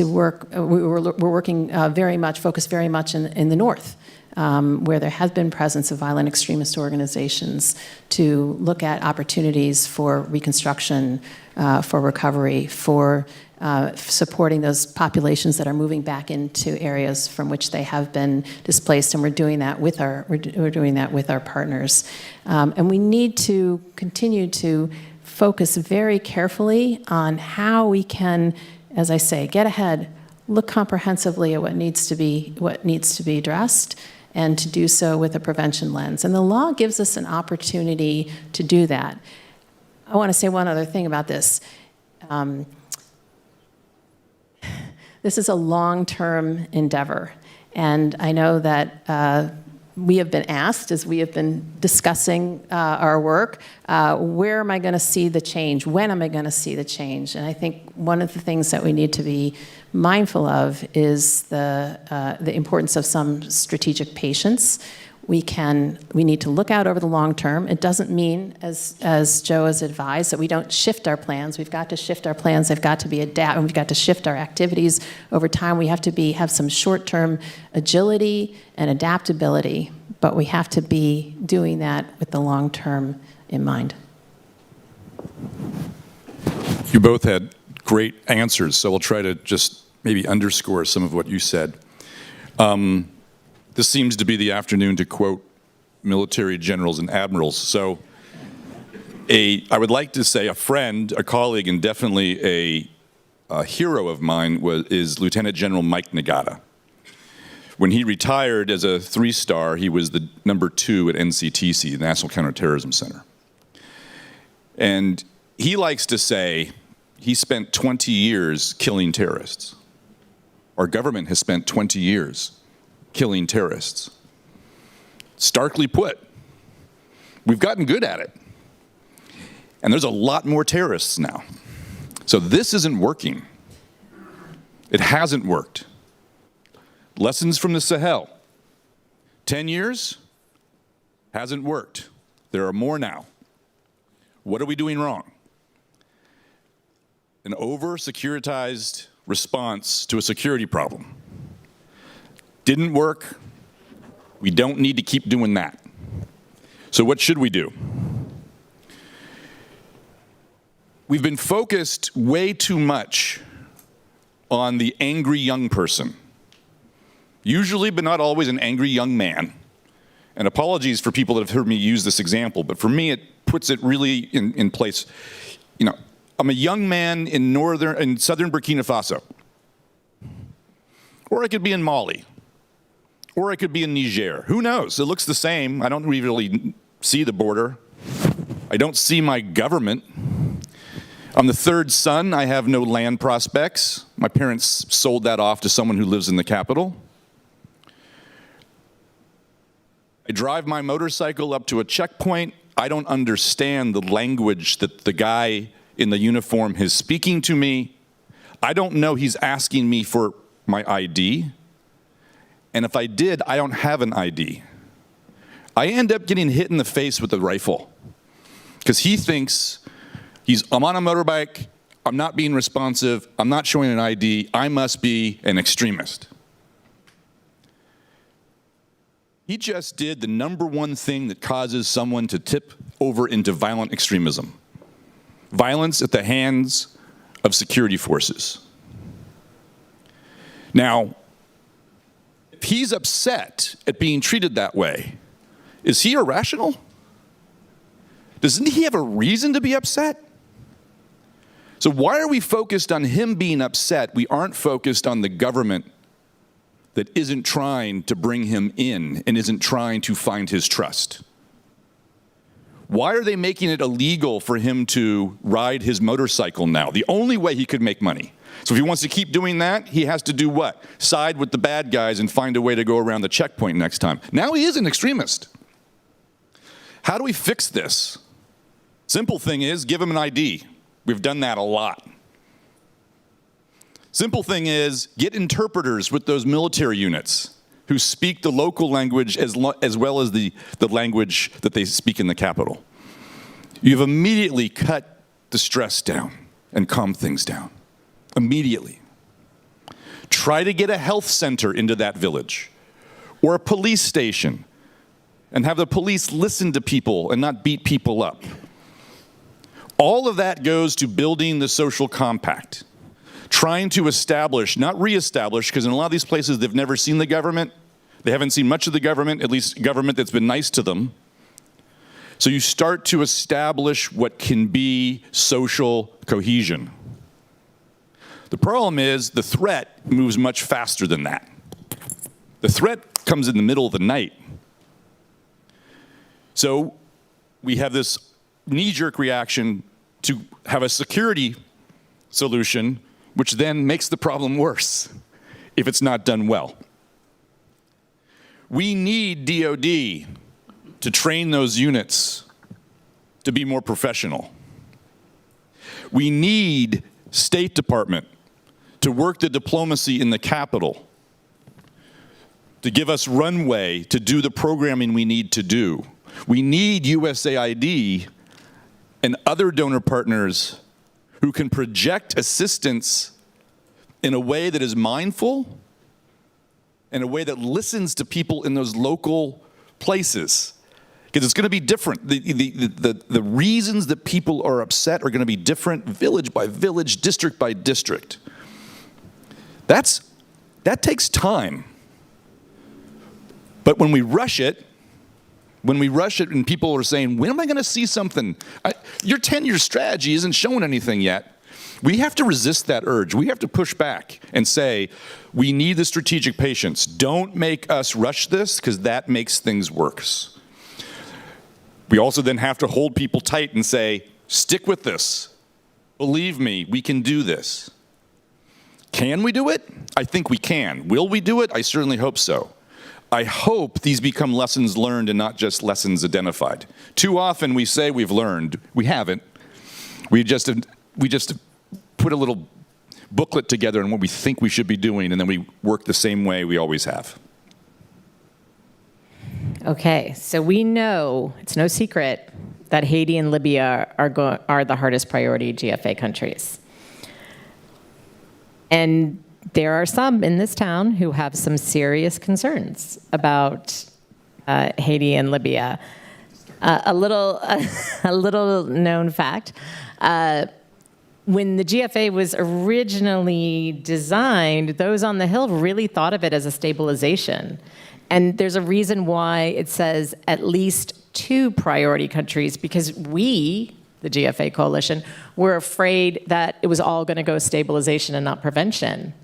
Speaker 2: work. We're working focused very much in the north, where there has been presence of violent extremist organizations, to look at opportunities for reconstruction, for recovery, for supporting those populations that are moving back into areas from which they have been displaced, and we're doing that with our partners. And we need to continue to focus very carefully on how we can, as I say, get ahead, look comprehensively at what needs to be addressed, and to do so with a prevention lens. And the law gives us an opportunity to do that. I want to say one other thing about this. This is a long-term endeavor, and I know that we have been asked, as we have been discussing our work, where am I going to see the change? When am I going to see the change? And I think one of the things that we need to be mindful of is the importance of some strategic patience. we need to look out over the long term. It doesn't mean, as Joe has advised, that we don't shift our plans. We've got to shift our plans. They've got to be adapt. We've got to shift our activities over time. We have to have some short-term agility and adaptability, but we have to be doing that with the long term in mind.
Speaker 3: You both had great answers, so we'll try to just maybe underscore some of what you said. This seems to be the afternoon to quote military generals and admirals. So I would like to say a friend, a colleague, and definitely a hero of mine is Lieutenant General Mike Nagata. When he retired as a 3-star, he was the number 2 at NCTC, the National Counterterrorism Center. And he likes to say he spent 20 years killing terrorists. Our government has spent 20 years killing terrorists. Starkly put, we've gotten good at it. And there's a lot more terrorists now. So this isn't working. It hasn't worked. Lessons from the Sahel. 10 years, hasn't worked. There are more now. What are we doing wrong? An over-securitized response to a security problem. Didn't work. We don't need to keep doing that. So what should we do? We've been focused way too much on the angry young person. Usually, but not always, an angry young man. And apologies for people that have heard me use this example, but for me, it puts it really in place. You know, I'm a young man in southern Burkina Faso. Or I could be in Mali. Or I could be in Niger. Who knows? It looks the same. I don't really see the border. I don't see my government. I'm the 3rd son. I have no land prospects. My parents sold that off to someone who lives in the capital. I drive my motorcycle up to a checkpoint. I don't understand the language that the guy in the uniform is speaking to me. I don't know he's asking me for my ID. And if I did, I don't have an ID. I end up getting hit in the face with a rifle because he thinks I'm on a motorbike, I'm not being responsive, I'm not showing an ID, I must be an extremist. He just did the number one thing that causes someone to tip over into violent extremism. Violence at the hands of security forces. Now, if he's upset at being treated that way, is he irrational? Doesn't he have a reason to be upset? So why are we focused on him being upset? We aren't focused on the government that isn't trying to bring him in and isn't trying to find his trust. Why are they making it illegal for him to ride his motorcycle now? The only way he could make money. So if he wants to keep doing that, he has to do what? Side with the bad guys and find a way to go around the checkpoint next time. Now he is an extremist. How do we fix this? Simple thing is, give him an ID. We've done that a lot. Simple thing is, get interpreters with those military units who speak the local language as well as the language that they speak in the capital. You've immediately cut the stress down and calmed things down. Immediately. Try to get a health center into that village or a police station and have the police listen to people and not beat people up. All of that goes to building the social compact. Trying to establish, not reestablish, because in a lot of these places they've never seen the government. They haven't seen much of the government, at least government that's been nice to them. So you start to establish what can be social cohesion. The problem is the threat moves much faster than that. The threat comes in the middle of the night. So we have this knee-jerk reaction to have a security solution, which then makes the problem worse if it's not done well. We need DOD to train those units to be more professional. We need State Department to work the diplomacy in the capital to give us runway to do the programming we need to do. We need USAID and other donor partners who can project assistance in a way that is mindful, in a way that listens to people in those local places. Because it's going to be different. The reasons that people are upset are going to be different, village by village, district by district. That takes time. But when we rush it and people are saying, when am I going to see something? Your 10-year strategy isn't showing anything yet. We have to resist that urge. We have to push back and say, we need the strategic patience. Don't make us rush this, because that makes things worse. We also then have to hold people tight and say, stick with this. Believe me, we can do this. Can we do it? I think we can. Will we do it? I certainly hope so. I hope these become lessons learned and not just lessons identified. Too often we say we've learned. We haven't. We just put a little booklet together on what we think we should be doing, and then we work the same way we always have.
Speaker 1: Okay, so we know, it's no secret, that Haiti and Libya are the hardest priority GFA countries. And there are some in this town who have some serious concerns about Haiti and Libya. A little known fact, when the GFA was originally designed, those on the Hill really thought of it as a stabilization. And there's a reason why it says at least 2 priority countries, because we, the GFA coalition, were afraid that it was all going to go stabilization and not prevention.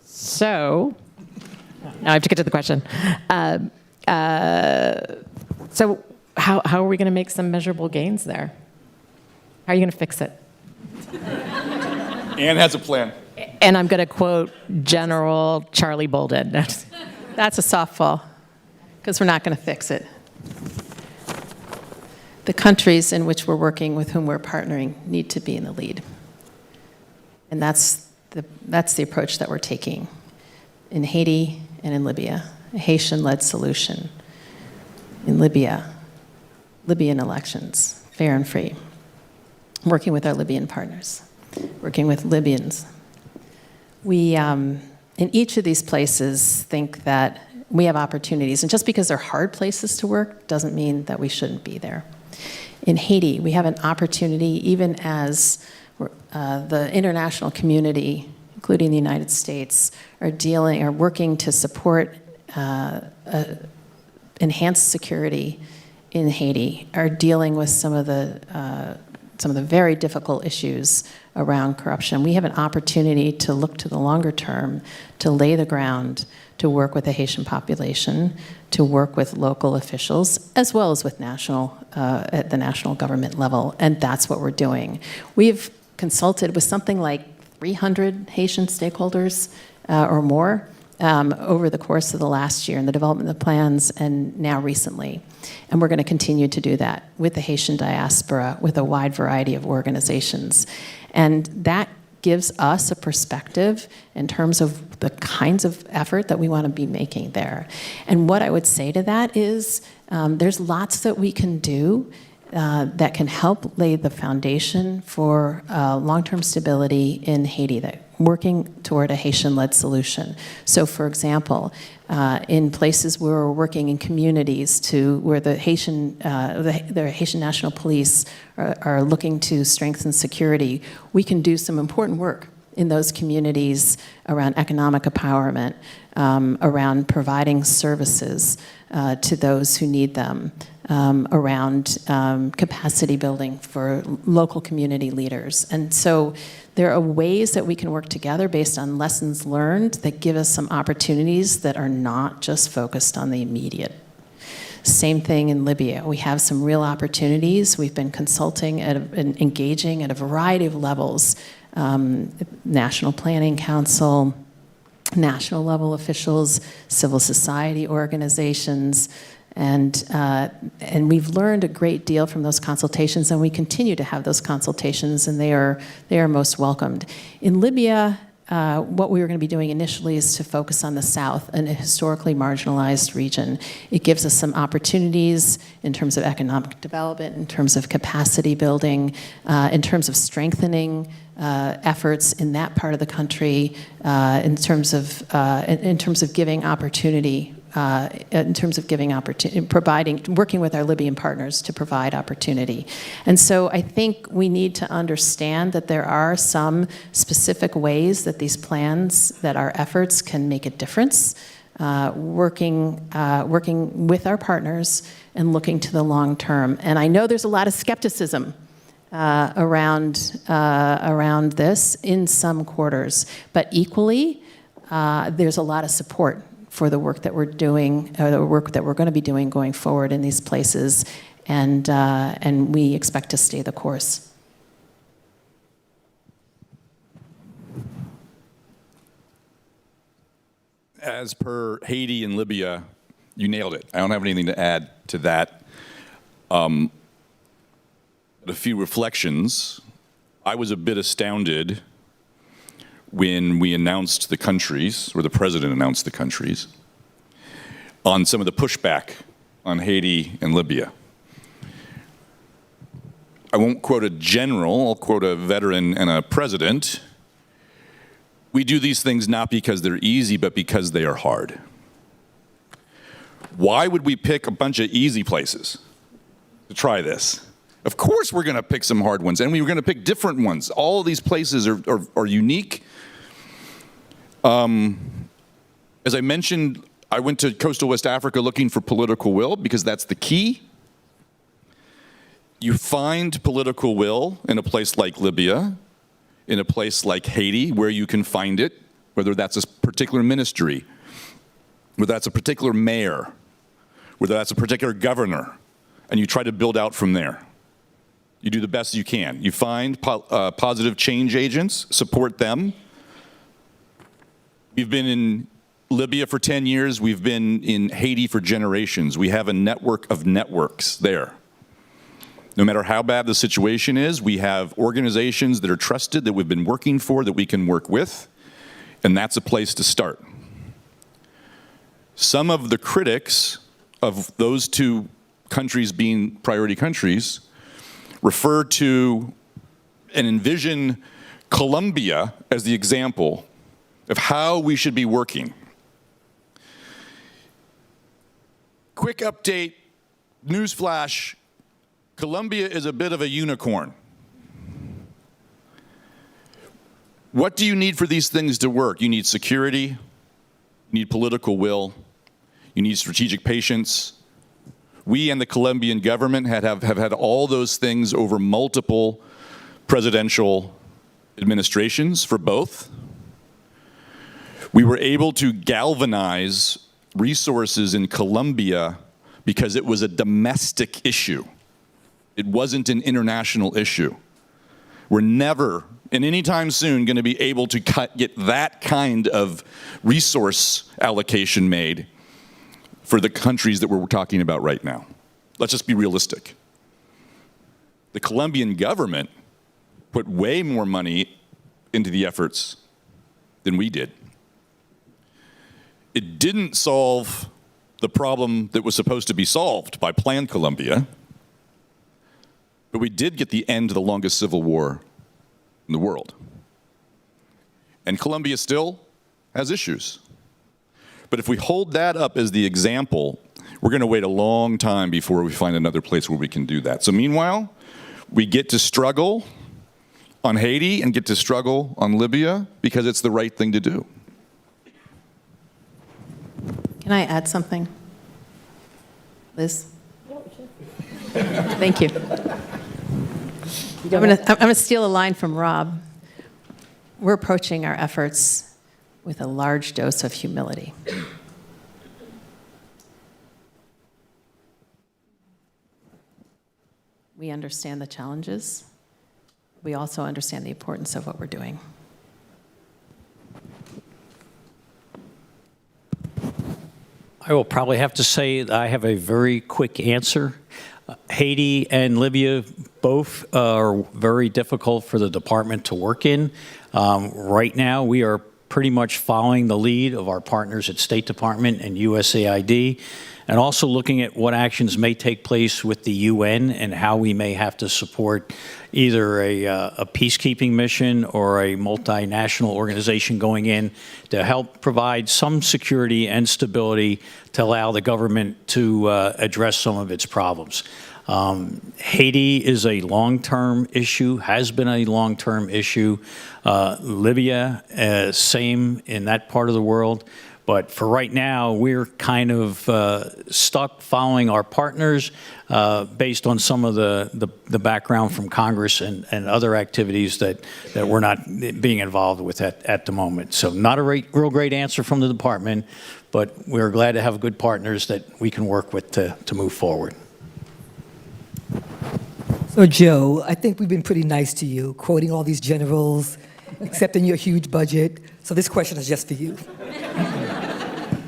Speaker 1: So, now I have to get to the question. So how are we going to make some measurable gains there? How are you going to fix it?
Speaker 3: Anne has a plan.
Speaker 1: And I'm going to quote General Charlie Bolden.
Speaker 2: That's a softball, because we're not going to fix it. The countries in which we're working, with whom we're partnering, need to be in the lead. And that's the approach that we're taking in Haiti and in Libya, a Haitian-led solution. In Libya, Libyan elections, fair and free. Working with our Libyan partners, working with Libyans. We, in each of these places, think that we have opportunities, and just because they're hard places to work doesn't mean that we shouldn't be there. In Haiti, we have an opportunity, even as the international community, including the United States, are working to support enhanced security in Haiti, are dealing with some of the very difficult issues around corruption. We have an opportunity to look to the longer term, to lay the ground, to work with the Haitian population, to work with local officials, as well as with at the national government level, and that's what we're doing. We've consulted with something like 300 Haitian stakeholders or more over the course of the last year in the development of plans and now recently. And we're going to continue to do that with the Haitian diaspora, with a wide variety of organizations. And that gives us a perspective in terms of the kinds of effort that we want to be making there. And what I would say to that is there's lots that we can do that can help lay the foundation for long-term stability in Haiti, that working toward a Haitian-led solution. So, for example, in places where we're working in communities where the Haitian National Police are looking to strengthen security, we can do some important work in those communities around economic empowerment, around providing services to those who need them, around capacity building for local community leaders. And so there are ways that we can work together based on lessons learned that give us some opportunities that are not just focused on the immediate. Same thing in Libya. We have some real opportunities. We've been consulting and engaging at a variety of levels, National Planning Council, national level officials, civil society organizations, and we've learned a great deal from those consultations, and we continue to have those consultations, and they are most welcomed. In Libya, what we were going to be doing initially is to focus on the South, a historically marginalized region. It gives us some opportunities in terms of economic development, in terms of capacity building, in terms of strengthening efforts in that part of the country, in terms of giving opportunity. Working with our Libyan partners to provide opportunity. And so I think we need to understand that there are some specific ways that these plans, that our efforts can make a difference, working with our partners and looking to the long term. And I know there's a lot of skepticism around this in some quarters, but equally, there's a lot of support for the work that we're doing, or the work that we're going to be doing going forward in these places, and we expect to stay the course.
Speaker 3: As per Haiti and Libya, you nailed it. I don't have anything to add to that. A few reflections. I was a bit astounded when we announced the countries, or the president announced the countries, on some of the pushback on Haiti and Libya. I won't quote a general, I'll quote a veteran and a president. We do these things not because they're easy, but because they are hard. Why would we pick a bunch of easy places to try this? Of course we're going to pick some hard ones, and we were going to pick different ones. All of these places are unique. As I mentioned, I went to coastal West Africa looking for political will because that's the key. You find political will in a place like Libya, in a place like Haiti, where you can find it, whether that's a particular ministry, whether that's a particular mayor, whether that's a particular governor, and you try to build out from there. You do the best you can. You find positive change agents, support them. We've been in Libya for 10 years. We've been in Haiti for generations. We have a network of networks there. No matter how bad the situation is, we have organizations that are trusted, that we've been working for, that we can work with, and that's a place to start. Some of the critics of those two countries being priority countries refer to and envision Colombia as the example of how we should be working. Quick update, newsflash, Colombia is a bit of a unicorn. What do you need for these things to work? You need security, you need political will, you need strategic patience. We and the Colombian government have had all those things over multiple presidential administrations for both. We were able to galvanize resources in Colombia because it was a domestic issue. It wasn't an international issue. We're never, and anytime soon, going to be able to get that kind of resource allocation made for the countries that we're talking about right now. Let's just be realistic. The Colombian government put way more money into the efforts than we did. It didn't solve the problem that was supposed to be solved by Plan Colombia, but we did get the end to the longest civil war in the world. And Colombia still has issues. But if we hold that up as the example, we're going to wait a long time before we find another place where we can do that. So meanwhile, we get to struggle on Haiti and get to struggle on Libya because it's the right thing to do.
Speaker 2: Can I add something? Liz? Thank you. I'm going to steal a line from Rob. We're approaching our efforts with a large dose of humility. We understand the challenges. We also understand the importance of what we're doing.
Speaker 4: I will probably have to say that I have a very quick answer. Haiti and Libya both are very difficult for the department to work in. Right now, we are pretty much following the lead of our partners at State Department and USAID, and also looking at what actions may take place with the UN and how we may have to support either a peacekeeping mission or a multinational organization going in to help provide some security and stability to allow the government to address some of its problems. Haiti is a long-term issue, has been a long-term issue. Libya, same in that part of the world. But for right now, we're kind of stuck following our partners based on some of the background from Congress and other activities that we're not being involved with at the moment. So not a real great answer from the department, but we're glad to have good partners that we can work with to move forward.
Speaker 5: So, Joe, I think we've been pretty nice to you, quoting all these generals, accepting your huge budget. So this question is just for you.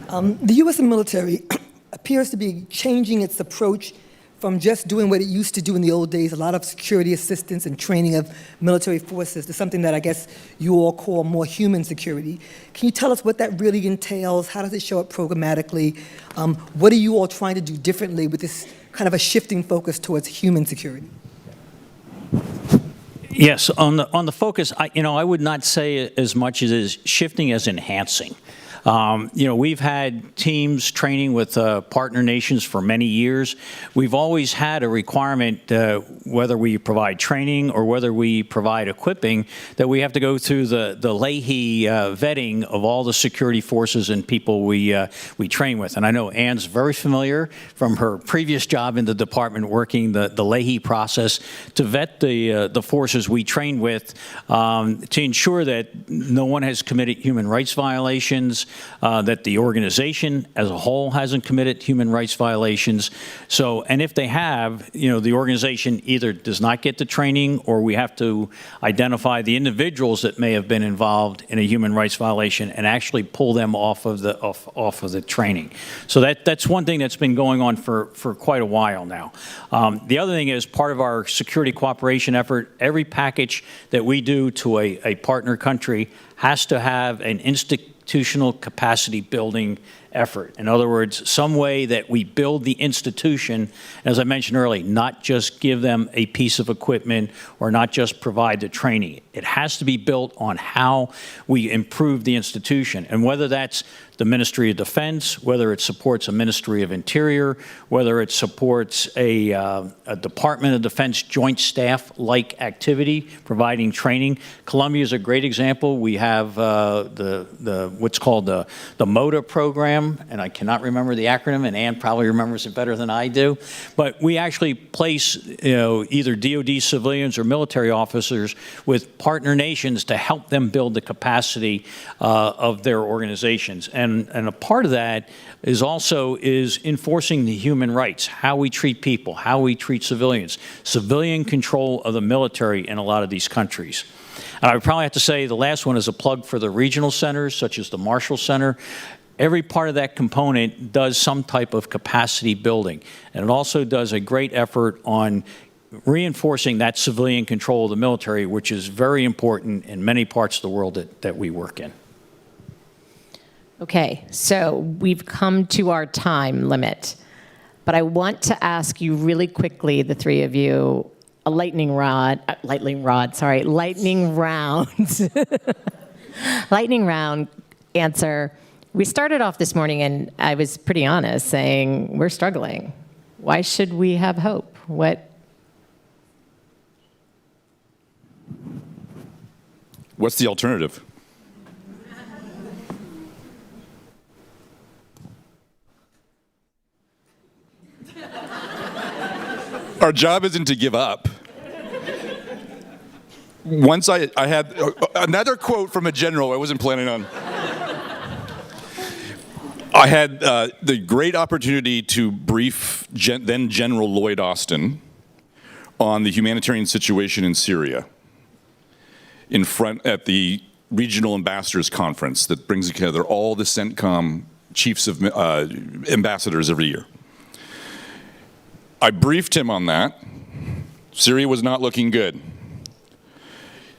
Speaker 5: The U.S. military appears to be changing its approach from just doing what it used to do in the old days, a lot of security assistance and training of military forces, to something that I guess you all call more human security. Can you tell us what that really entails? How does it show up programmatically? What are you all trying to do differently with this kind of a shifting focus towards human security?
Speaker 4: Yes, on the focus, I would not say as much as it is shifting as enhancing. We've had teams training with partner nations for many years. We've always had a requirement, whether we provide training or whether we provide equipping, that we have to go through the Leahy vetting of all the security forces and people we train with. And I know Ann's very familiar from her previous job in the department working the Leahy process to vet the forces we train with to ensure that no one has committed human rights violations, that the organization as a whole hasn't committed human rights violations. So, and if they have, the organization either does not get the training or we have to identify the individuals that may have been involved in a human rights violation and actually pull them off of the training. So that's one thing that's been going on for quite a while now. The other thing is part of our security cooperation effort, every package that we do to a partner country has to have an institutional capacity building effort. In other words, some way that we build the institution, as I mentioned earlier, not just give them a piece of equipment or not just provide the training. It has to be built on how we improve the institution, and whether that's the Ministry of Defense, whether it supports a Ministry of Interior, whether it supports a Department of Defense joint staff-like activity, providing training. Colombia is a great example. We have what's called the MOTA program, and I cannot remember the acronym, and Ann probably remembers it better than I do. But we actually place either DoD civilians or military officers with partner nations to help them build the capacity of their organizations. And a part of that is also enforcing the human rights, how we treat people, how we treat civilians, civilian control of the military in a lot of these countries. And I would probably have to say the last one is a plug for the regional centers, such as the Marshall Center. Every part of that component does some type of capacity building. And it also does a great effort on reinforcing that civilian control of the military, which is very important in many parts of the world that we work in.
Speaker 1: Okay, so we've come to our time limit, but I want to ask you really quickly, the three of you, a lightning round, lightning round answer. We started off this morning, and I was pretty honest, saying we're struggling. Why should we have hope?
Speaker 3: What's the alternative? Our job isn't to give up. Once I had another quote from a general I wasn't planning on. I had the great opportunity to brief then General Lloyd Austin on the humanitarian situation in Syria in front at the Regional Ambassadors Conference that brings together all the CENTCOM chiefs of ambassadors every year. I briefed him on that. Syria was not looking good.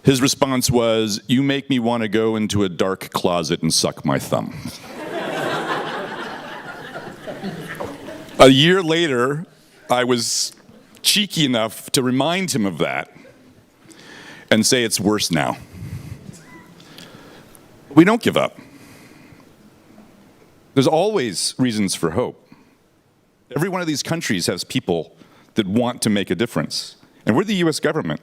Speaker 3: His response was, "You make me want to go into a dark closet and suck my thumb." A year later, I was cheeky enough to remind him of that and say it's worse now. We don't give up. There's always reasons for hope. Every one of these countries has people that want to make a difference. And we're the US government.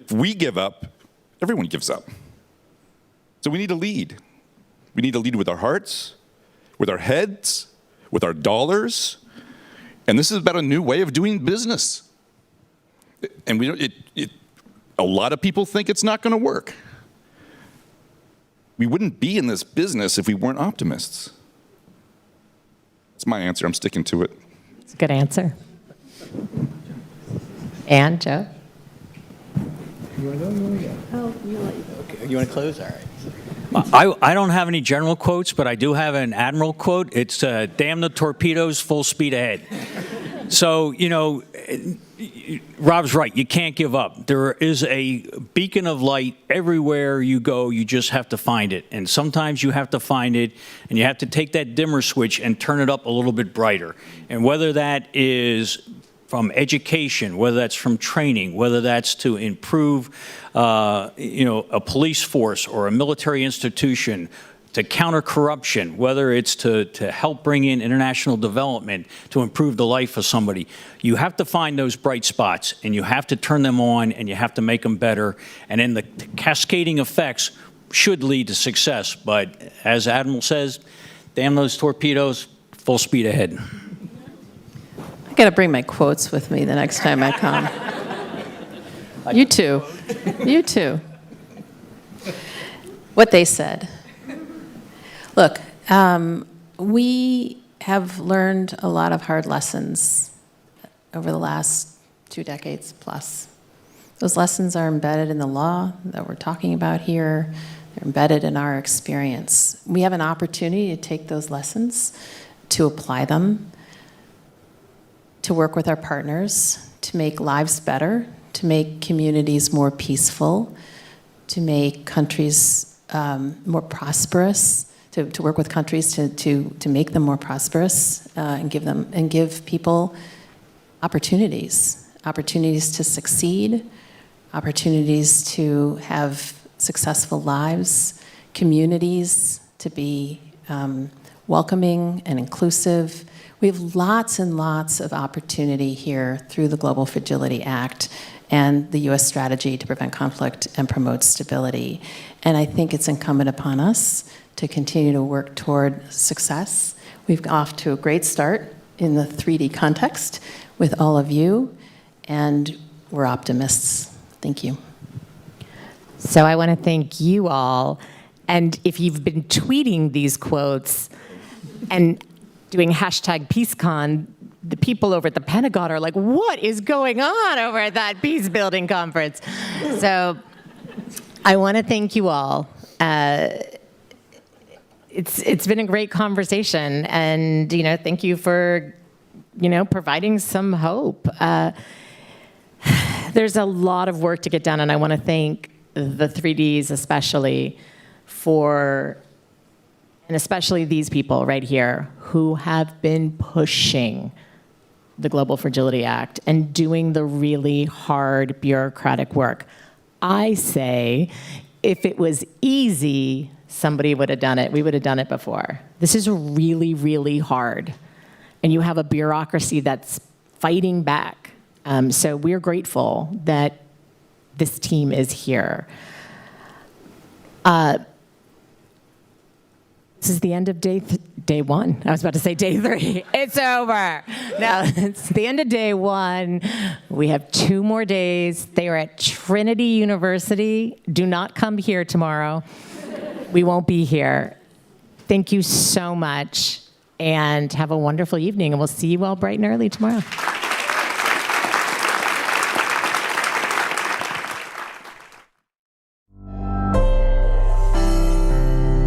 Speaker 3: If we give up, everyone gives up. So we need to lead. We need to lead with our hearts, with our heads, with our dollars. And this is about a new way of doing business. And a lot of people think it's not going to work. We wouldn't be in this business if we weren't optimists. That's my answer. I'm sticking to it.
Speaker 1: It's a good answer. And Joe?
Speaker 4: You want to close? All right. I don't have any general quotes, but I do have an admiral quote. It's damn the torpedoes, full speed ahead. So, Rob's right. You can't give up. There is a beacon of light everywhere you go. You just have to find it. And sometimes you have to find it, and you have to take that dimmer switch and turn it up a little bit brighter. And whether that is from education, whether that's from training, whether that's to improve, a police force or a military institution, to counter corruption, whether it's to help bring in international development to improve the life of somebody. You have to find those bright spots, and you have to turn them on, and you have to make them better. And then the cascading effects should lead to success. But as Admiral says, damn those torpedoes, full speed ahead.
Speaker 2: I got to bring my quotes with me the next time I come. You too. You too. What they said. Look, we have learned a lot of hard lessons over the last 2 decades plus. Those lessons are embedded in the law that we're talking about here. They're embedded in our experience. We have an opportunity to take those lessons, to apply them, to work with our partners, to make lives better, to make communities more peaceful, to make countries more prosperous, to work with countries to make them more prosperous and give people opportunities to succeed, opportunities to have successful lives, communities to be welcoming and inclusive. We have lots and lots of opportunity here through the Global Fragility Act and the U.S. strategy to prevent conflict and promote stability. And I think it's incumbent upon us to continue to work toward success. We've got off to a great start in the 3D context with all of you, and we're optimists. Thank you.
Speaker 1: So I want to thank you all. And if you've been tweeting these quotes and doing hashtag PeaceCon, the people over at the Pentagon are like, what is going on over at that Peacebuilding conference? So I want to thank you all. It's been a great conversation, and thank you for providing some hope. There's a lot of work to get done, and I want to thank the 3Ds especially and especially these people right here who have been pushing the Global Fragility Act and doing the really hard bureaucratic work. I say, if it was easy, somebody would have done it. We would have done it before. This is really, really hard. And you have a bureaucracy that's fighting back. So we're grateful that this team is here. This is the end of day one. I was about to say day 3. It's over. No, it's the end of day 1. We have 2 more days. They are at Trinity University. Do not come here tomorrow. We won't be here. Thank you so much, and have a wonderful evening, and we'll see you all bright and early tomorrow.